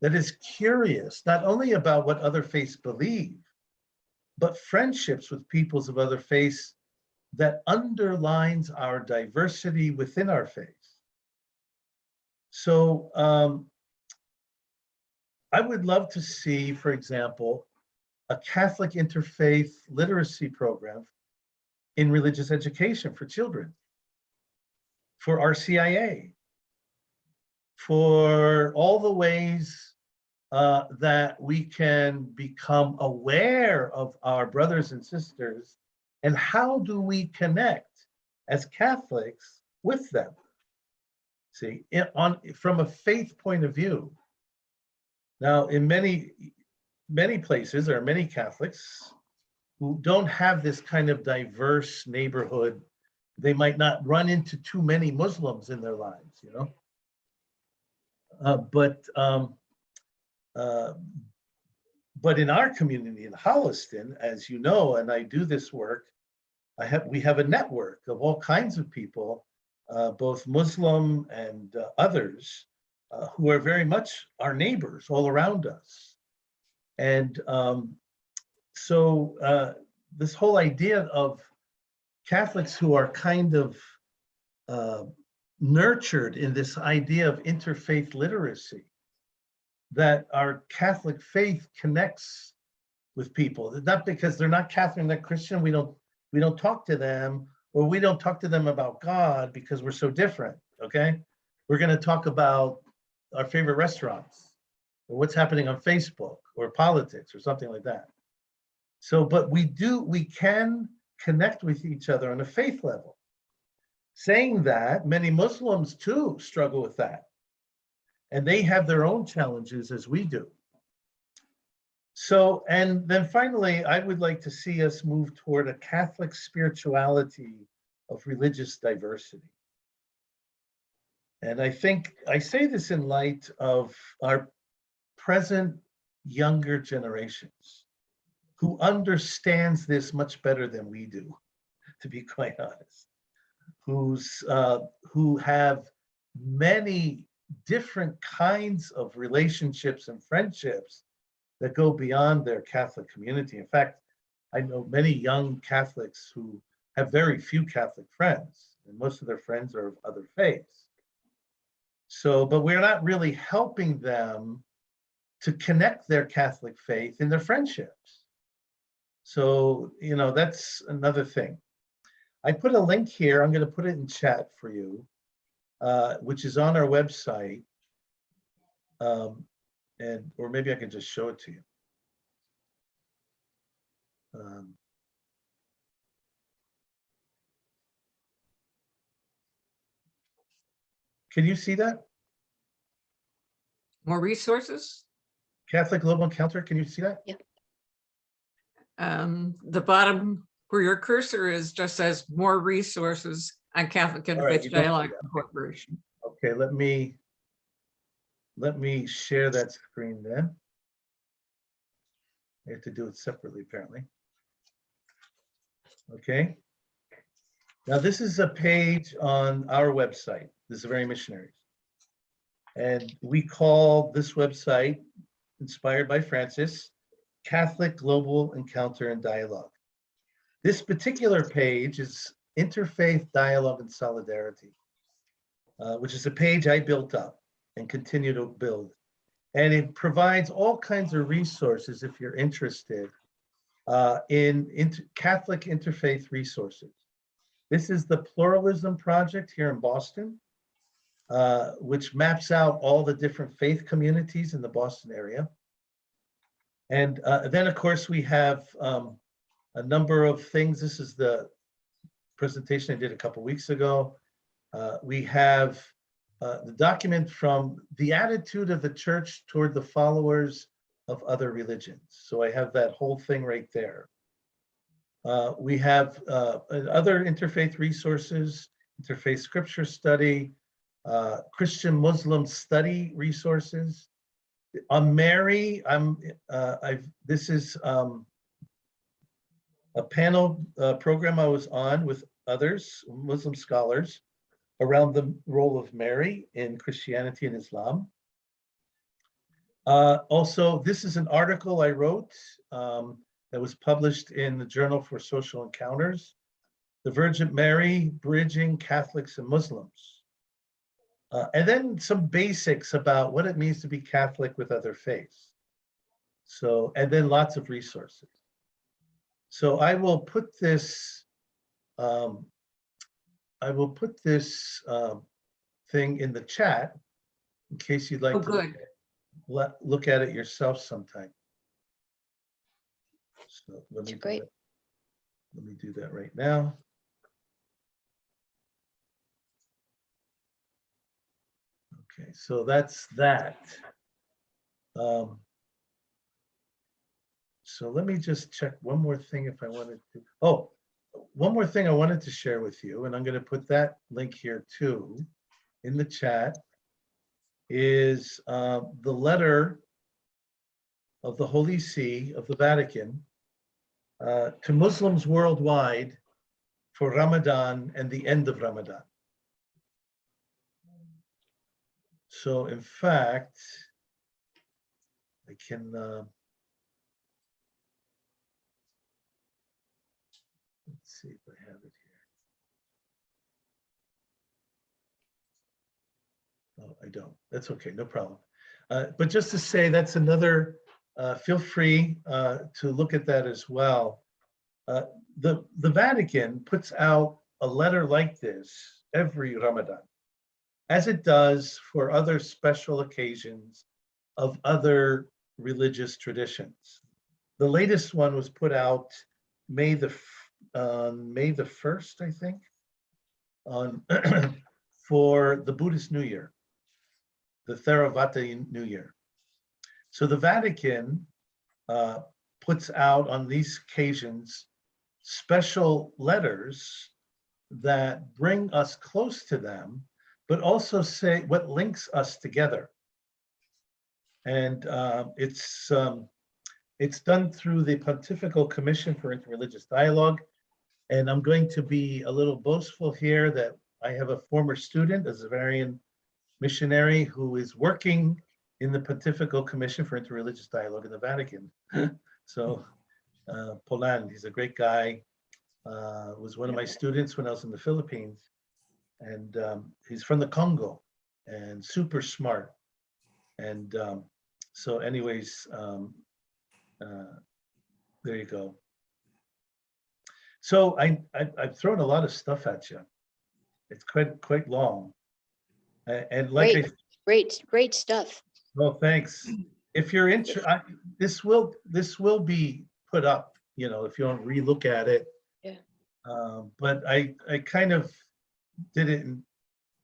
that is curious, not only about what other faiths believe, but friendships with peoples of other faiths that underlines our diversity within our faith. So I would love to see, for example, a Catholic interfaith literacy program in religious education for children, for RCIA, for all the ways that we can become aware of our brothers and sisters, and how do we connect as Catholics with them? See, from a faith point of view. Now, in many places, there are many Catholics who don't have this kind of diverse neighborhood. They might not run into too many Muslims in their lives, you know. But in our community in Holliston, as you know, and I do this work, we have a network of all kinds of people, both Muslim and others, who are very much our neighbors all around us. And so this whole idea of Catholics who are kind of nurtured in this idea of interfaith literacy, that our Catholic faith connects with people, not because they're not Catholic, they're Christian, we don't talk to them, or we don't talk to them about God because we're so different, okay? We're gonna talk about our favorite restaurants, or what's happening on Facebook, or politics, or something like that. So, but we can connect with each other on a faith level. Saying that, many Muslims too struggle with that. And they have their own challenges as we do. So, and then finally, I would like to see us move toward a Catholic spirituality of religious diversity. And I think I say this in light of our present younger generations who understands this much better than we do, to be quite honest, who have many different kinds of relationships and friendships that go beyond their Catholic community. In fact, I know many young Catholics who have very few Catholic friends, and most of their friends are of other faiths. So, but we're not really helping them to connect their Catholic faith in their friendships. So, you know, that's another thing. I put a link here, I'm going to put it in chat for you, which is on our website. Or maybe I can just show it to you. Can you see that? More resources? Catholic Global Encounter, can you see that? Yeah. The bottom where your cursor is just says more resources on Catholic Interfaith Dialogue Corporation. Okay, let me share that screen then. I have to do it separately, apparently. Okay. Now, this is a page on our website. This is Very Missionaries. And we call this website, inspired by Francis, Catholic Global Encounter and Dialogue. This particular page is Interfaith Dialogue and Solidarity, which is a page I built up and continue to build. And it provides all kinds of resources if you're interested in Catholic interfaith resources. This is the Pluralism Project here in Boston, which maps out all the different faith communities in the Boston area. And then, of course, we have a number of things. This is the presentation I did a couple weeks ago. We have the document from the attitude of the church toward the followers of other religions. So I have that whole thing right there. We have other interfaith resources, interfaith scripture study, Christian Muslim study resources. On Mary, this is a panel program I was on with others, Muslim scholars, around the role of Mary in Christianity and Islam. Also, this is an article I wrote that was published in the Journal for Social Encounters, The Virgin Mary, Bridging Catholics and Muslims. And then some basics about what it means to be Catholic with other faiths. So, and then lots of resources. So I will put this, thing in the chat in case you'd like to look at it yourself sometime. So let me do that right now. Okay, so that's that. So let me just check one more thing if I wanted to. Oh, one more thing I wanted to share with you, and I'm going to put that link here too in the chat, is the letter of the Holy See of the Vatican to Muslims worldwide for Ramadan and the end of Ramadan. So in fact, I can, let's see if I have it here. Oh, I don't. That's okay, no problem. But just to say, that's another, feel free to look at that as well. The Vatican puts out a letter like this every Ramadan, as it does for other special occasions of other religious traditions. The latest one was put out May the 1st, I think, on for the Buddhist New Year, the Theravada New Year. So the Vatican puts out on these occasions special letters that bring us close to them, but also say what links us together. And it's done through the Pontifical Commission for Interreligious Dialogue. And I'm going to be a little boastful here that I have a former student, a Zavarian missionary, who is working in the Pontifical Commission for Interreligious Dialogue in the Vatican. So Poland, he's a great guy, was one of my students when I was in the Philippines. And he's from the Congo and super smart. And so anyways, there you go. So I've thrown a lot of stuff at you. It's quite long. And like great stuff. Well, thanks. If you're interested, this will be put up, you know, if you want to relook at it. Yeah. But I kind of did it in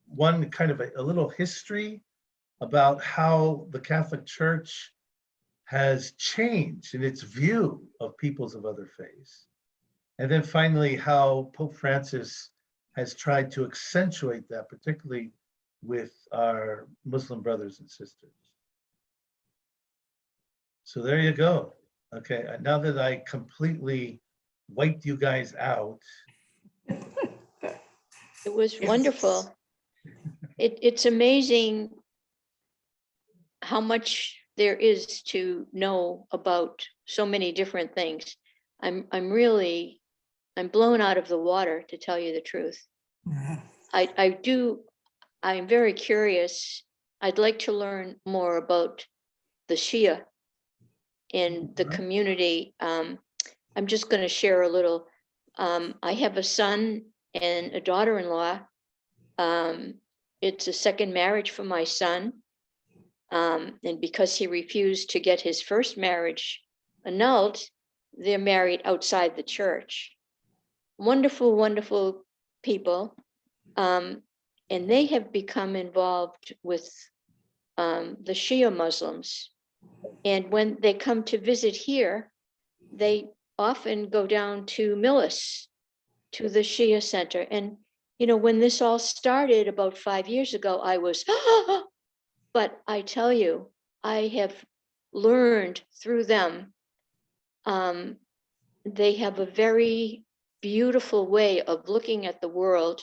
one kind of a little history about how the Catholic Church has changed in its view of peoples of other faiths. And then finally, how Pope Francis has tried to accentuate that, particularly with our Muslim brothers and sisters. So there you go. Okay, now that I completely wiped you guys out, It was wonderful. It's amazing how much there is to know about so many different things. I'm blown out of the water, to tell you the truth. I'm very curious. I'd like to learn more about the Shia in the community. I'm just going to share a little. I have a son and a daughter-in-law. It's a second marriage for my son. And because he refused to get his first marriage annulled, they're married outside the church. Wonderful, wonderful people. And they have become involved with the Shia Muslims. And when they come to visit here, they often go down to Millis, to the Shia Center. And, you know, when this all started about 5 years ago, I was, but I tell you, I have learned through them. They have a very beautiful way of looking at the world.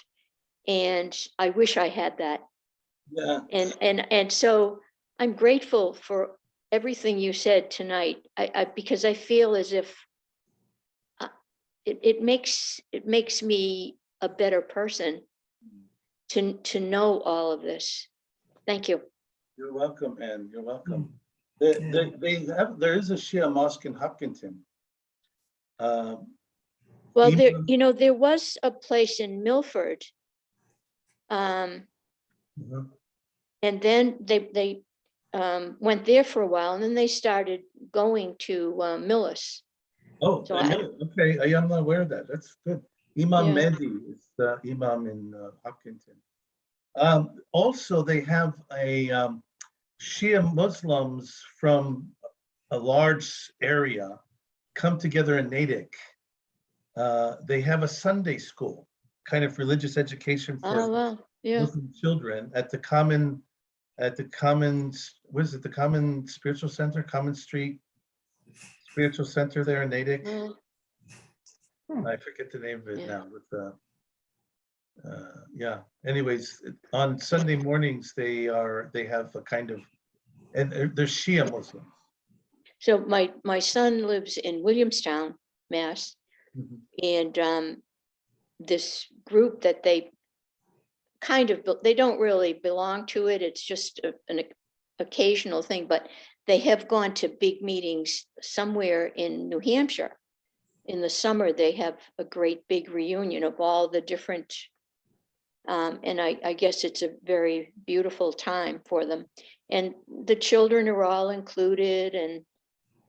And I wish I had that. Yeah. And so I'm grateful for everything you said tonight. Because I feel as if it makes me a better person to know all of this. Thank you. You're welcome, Anne. You're welcome. There is a Shia mosque in Hopkinton. Well, Even- there was a place in Milford. Mhm. And then they went there for a while, and then they started going to Millis. Oh, So okay. I am not aware of that. That's good. Imam Yeah. Mehdi is the Imam in Hopkinton. Also, they have a Shia Muslims from a large area come together in Natick. They have a Sunday school, kind of religious education for Oh, wow. Yeah. Muslim children at the common, what is it? The Common Spiritual Center, Common Street Spiritual Center there in Natick. Well, I forget the name of it Yeah. now, but yeah. Anyways, on Sunday mornings they have a kind of, and they're Shia Muslims. so my son lives in Williamstown, Mass. Mhm. And this group that they they don't really belong to it. It's just an occasional thing, but they have gone to big meetings somewhere in New Hampshire. In the summer, they have a great big reunion of all the different, and I guess it's a very beautiful time for them. And the children are all included, and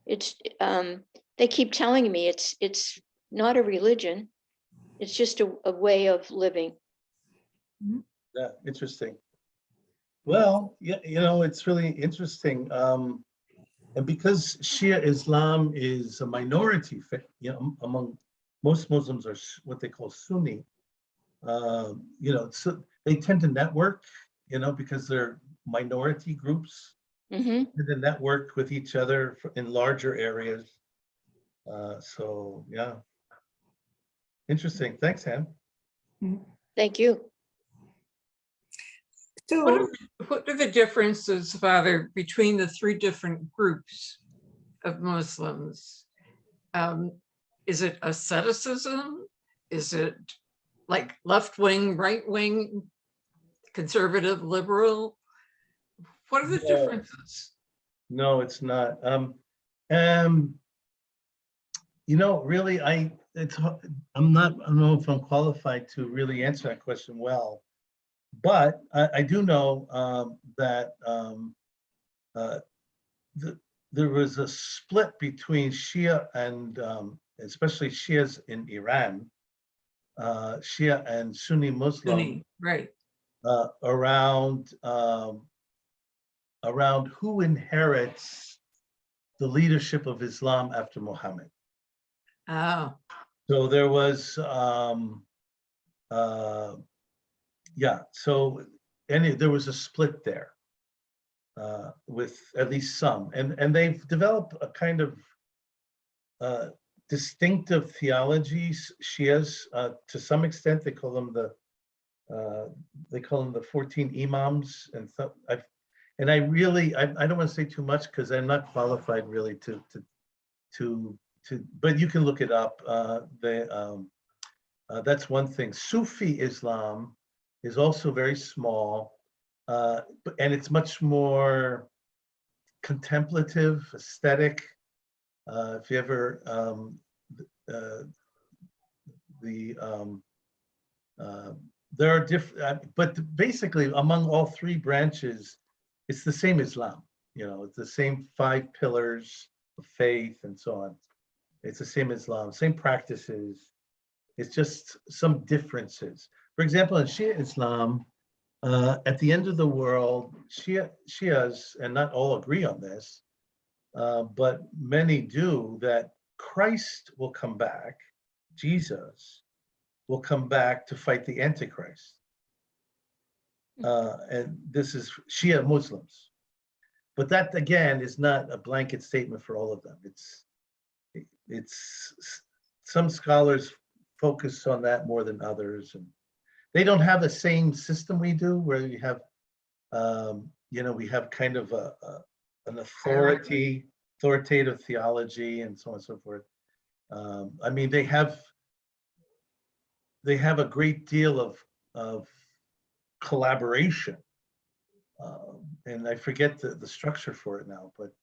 it's, they keep telling me it's not a religion. It's just a way of living. Yeah, interesting. Well, yeah, it's really interesting. And because Shia Islam is a minority, among most Muslims are what they call Sunni. So they tend to network, because they're minority groups, Mm-hmm. tend to network with each other in larger areas. So yeah, interesting. Thanks, Anne. Thank you. What are the differences, Father, between the three different groups of Muslims? Is it asceticism? Is it like left wing, right wing, conservative, liberal? What are the differences? No, it's not. Really, I don't know if I'm qualified to really answer that question well, but I do know that there was a split between Shia and especially Shias in Iran, Shia and Sunni Muslim, Sunni, right. around who inherits the leadership of Islam after Muhammad. Oh, So there was, there was a split there with at least some, and they've developed a kind of distinctive theologies, Shias, to some extent. They call them the they call them the 14 Imams, and so I really, I don't want to say too much because I'm not qualified really to, but you can look it up. That's one thing. Sufi Islam is also very small, and it's much more contemplative, aesthetic. If you ever, there are different, but basically among all three branches, it's the same Islam. You know, it's the same 5 pillars of faith and so on. It's the same Islam, same practices. It's just some differences. For example, in Shia Islam, at the end of the world, Shias, and not all agree on this, but many do, that Christ will come back, Jesus will come back to fight the Antichrist. And this is Shia Muslims. But that, again, is not a blanket statement for all of them. It's some scholars focus on that more than others, and they don't have the same system we do, where you have, we have kind of an authoritative theology and so on and so forth. I mean, they have a great deal of collaboration, and I forget the structure for it now, but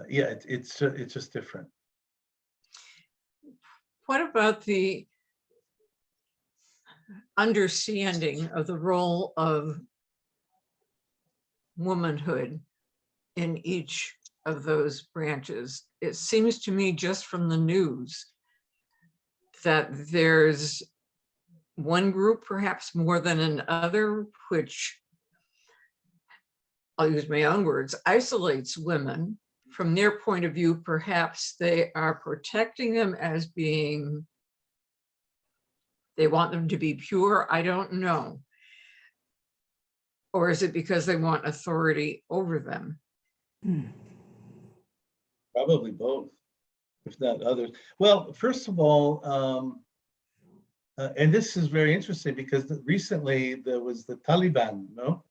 yeah, it's just different. What about the understanding of the role of womanhood in each of those branches? It seems to me, just from the news, that there's one group, perhaps more than another, which, I'll use my own words, isolates women. From their point of view, perhaps they are protecting them as being, they want them to be pure. I don't know. Or is it because they want authority over them? Probably both, if not others. Well, first of all, and this is very interesting because recently there was the Taliban, no,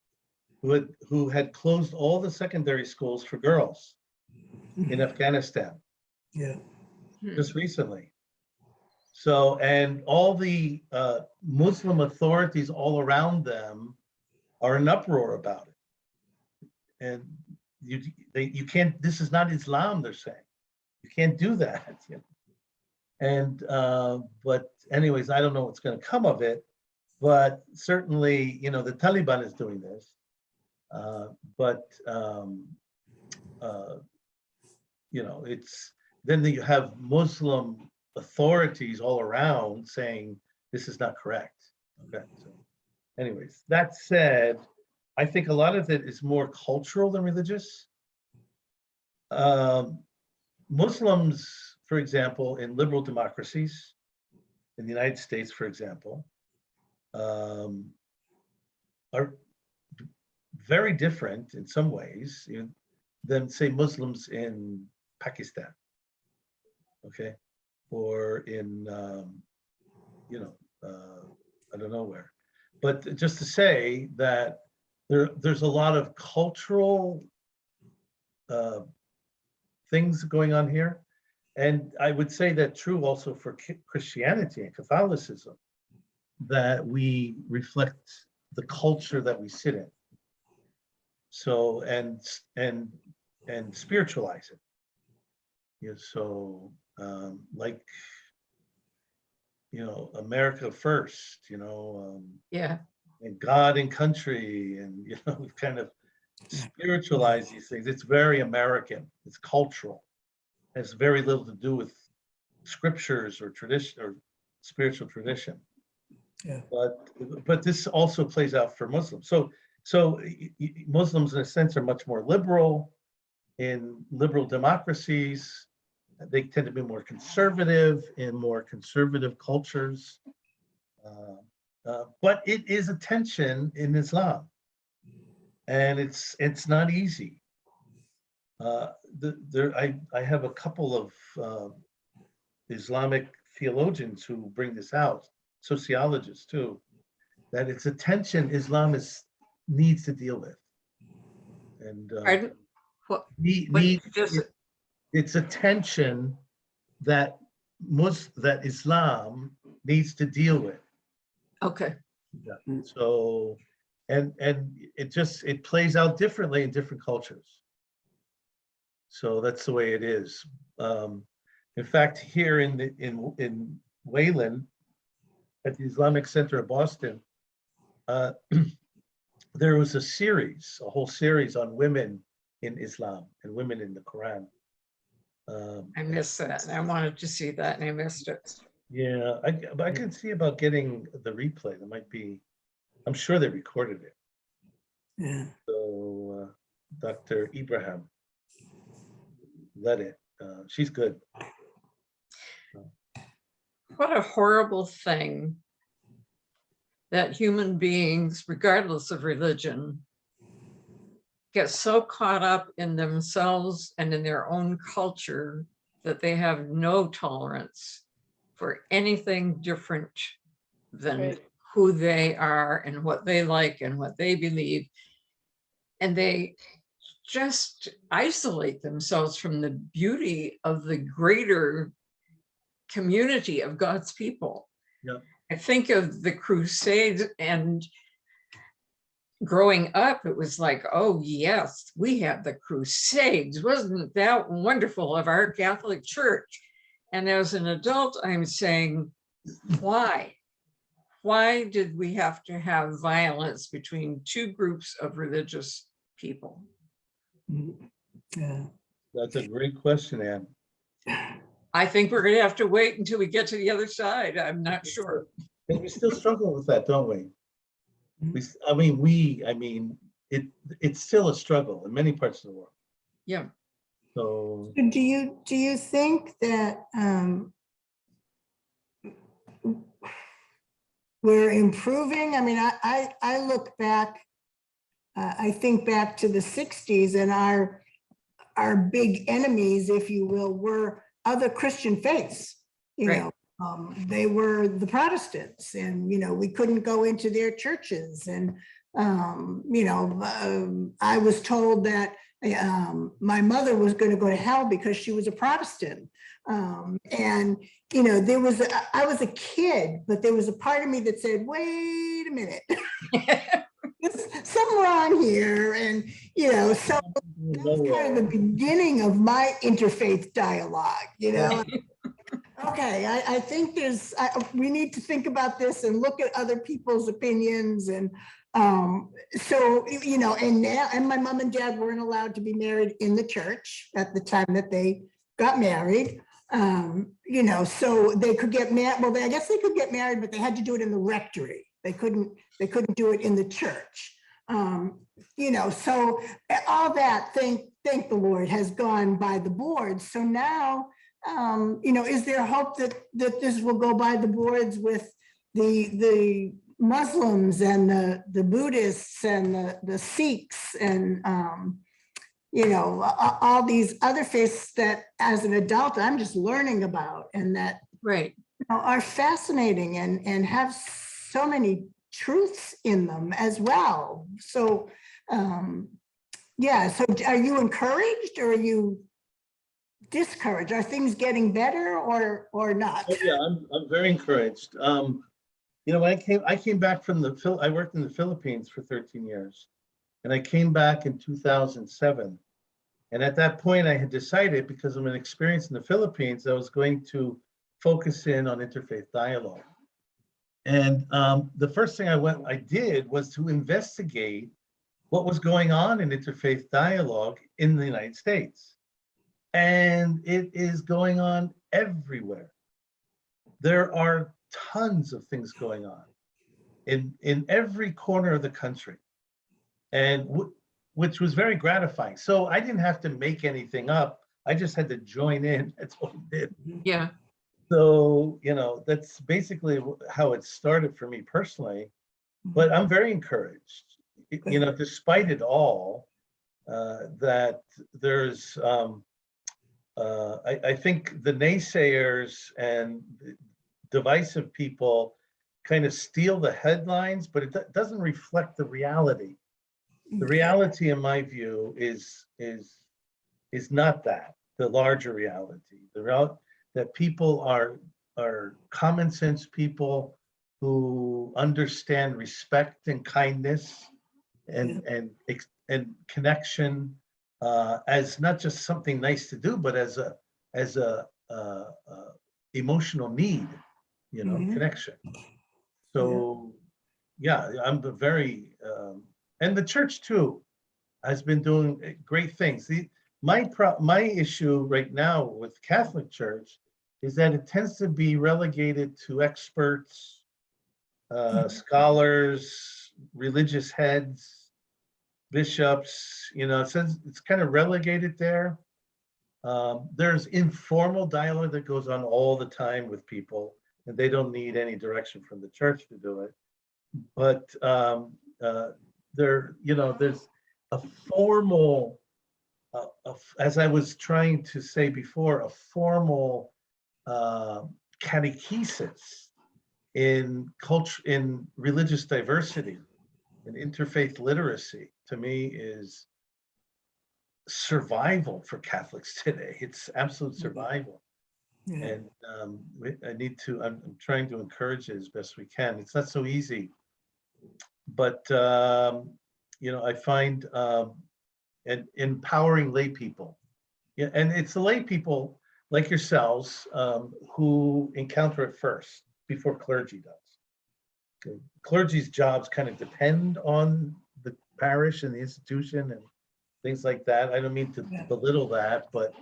who had closed all the secondary schools for girls in Afghanistan. Yeah. Just recently. So, and all the Muslim authorities all around them are in uproar about it. And you can't, this is not Islam, they're saying. You can't do that. You know? And, but anyways, I don't know what's going to come of it, but certainly, the Taliban is doing this. It's, then you have Muslim authorities all around saying this is not correct. Okay, so anyways, that said, I think a lot of it is more cultural than religious. Muslims, for example, in liberal democracies, in the United States, for example, are very different in some ways than, say, Muslims in Pakistan, okay, or in, I don't know where. But just to say that there's a lot of cultural things going on here. And I would say that true also for Christianity and Catholicism, that we reflect the culture that we sit in. So, and spiritualize it. Yeah, so like, America first, Yeah. and God and country, and we've kind of spiritualized these things. It's very American. It's cultural. It has very little to do with scriptures or tradition or spiritual tradition. Yeah. But this also plays out for Muslims. So Muslims, in a sense, are much more liberal. In liberal democracies, they tend to be more conservative in more conservative cultures. But it is a tension in Islam, and it's not easy. I have a couple of Islamic theologians who bring this out, sociologists too, that it's a tension Islam needs to deal with. And Pardon? What, just, it's a tension that that Islam needs to deal with. okay. Yeah. So, and it plays out differently in different cultures. So that's the way it is. In fact, here in Wayland, at the Islamic Center of Boston, there was a whole series on women in Islam and women in the Quran. I missed that. I wanted to see that and I missed it. Yeah, but I can see about getting the replay. There might be, I'm sure they recorded it. Yeah. So Dr. Ibrahim led it. She's good. What a horrible thing that human beings, regardless of religion, get so caught up in themselves and in their own culture that they have no tolerance for anything different than Right. who they are and what they like and what they believe. And they just isolate themselves from the beauty of the greater community of God's people. Yeah. I think of the Crusades, and growing up, it was like, oh yes, we had the Crusades. Wasn't that wonderful of our Catholic Church? And as an adult, I'm saying, why? Why did we have to have violence between two groups of religious people? Yeah. That's a great question, Anne. I think we're going to have to wait until we get to the other side. I'm not sure. And we still struggle with that, don't we? I mean, it's still a struggle in many parts of the world. Yeah. So Do you think that we're improving? I mean, I look back, I think back to the 60s, and our big enemies, if you will, were other Christian faiths. You Right. know, they were the Protestants, and we couldn't go into their churches. And I was told that my mother was going to go to hell because she was a Protestant. And I was a kid, but there was a part of me that said, wait a minute, there's something wrong here. And so that was kind of the beginning of my interfaith dialogue. Okay, I think we need to think about this and look at other people's opinions. And and my mom and dad weren't allowed to be married in the church at the time that they got married. So they could get married. Well, I guess they could get married, but they had to do it in the rectory. They couldn't do it in the church. So all that, thank the Lord, has gone by the boards. So now, is there hope that this will go by the boards with the Muslims and the Buddhists and the Sikhs and all these other faiths that as an adult I'm just learning about, and that Right. are fascinating and have so many truths in them as well. So so are you encouraged or are you discouraged? Are things getting better or not? oh, yeah, I'm very encouraged. When I came back from I worked in the Philippines for 13 years, and I came back in 2007. And at that point, I had decided, because of an experience in the Philippines, I was going to focus in on interfaith dialogue. And the first thing I did was to investigate what was going on in interfaith dialogue in the United States. And it is going on everywhere. There are tons of things going on in every corner of the country, and which was very gratifying. So I didn't have to make anything up. I just had to join in. That's what I did. Yeah. So, that's basically how it started for me personally. But I'm very encouraged, despite it all, that there's, I think the naysayers and divisive people kind of steal the headlines, but it doesn't reflect the reality. The reality, in my view, is not that. The larger reality, that people are common sense people who understand respect and kindness and connection as not just something nice to do, but as a emotional need, connection. So yeah, I'm very and the church too has been doing great things. My issue right now with Catholic Church is that it tends to be relegated to experts, scholars, religious heads, bishops. It's kind of relegated there. There's informal dialogue that goes on all the time with people, and they don't need any direction from the church to do it. But there's a formal, as I was trying to say before, a formal catechesis in culture, in religious diversity, and interfaith literacy, to me is survival for Catholics today. It's absolute survival. And I'm trying to encourage it as best we can. It's not so easy, but I find and empowering lay people. Yeah, and it's the lay people like yourselves who encounter it first before clergy does. Okay. Clergy's jobs kind of depend on the parish and the institution and things like that. I don't mean to belittle that, but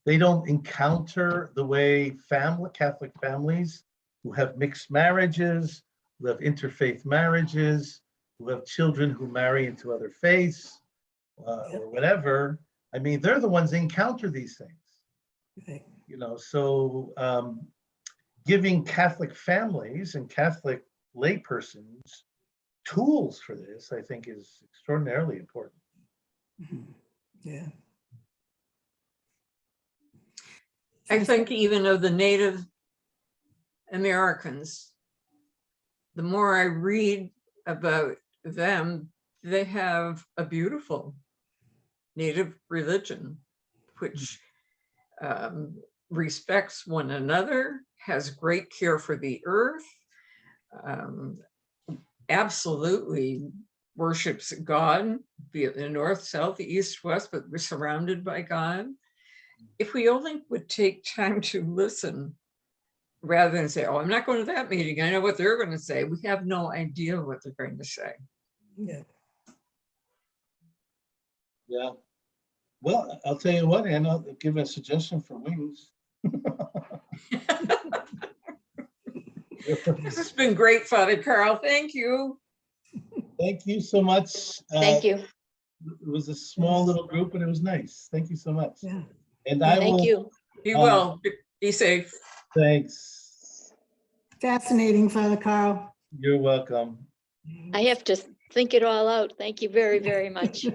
they don't encounter the way Catholic families who have mixed marriages, who have interfaith marriages, who have children who marry into other faiths, or whatever. I mean, they're the ones that encounter these things. So giving Catholic families and Catholic laypersons tools for this, I think, is extraordinarily important. Yeah. I think even of the Native Americans, the more I read about them, they have a beautiful Native religion, which respects one another, has great care for the earth, absolutely worships God, be it the north, south, east, west, but we're surrounded by God. If we only would take time to listen rather than say, oh, I'm not going to that meeting, I know what they're going to say. We have no idea what they're going to say. Yeah. Well, I'll tell you what, Anna, I'll give a suggestion for wings. This has been great, Father Carl. Thank you. Thank you so much. Thank you. It was a small little group, and it was nice. Thank you so much. Yeah. And I Thank will. you. Be well. Be safe. Thanks. Fascinating, Father Carl. You're welcome. I have to think it all out. Thank you very, very much.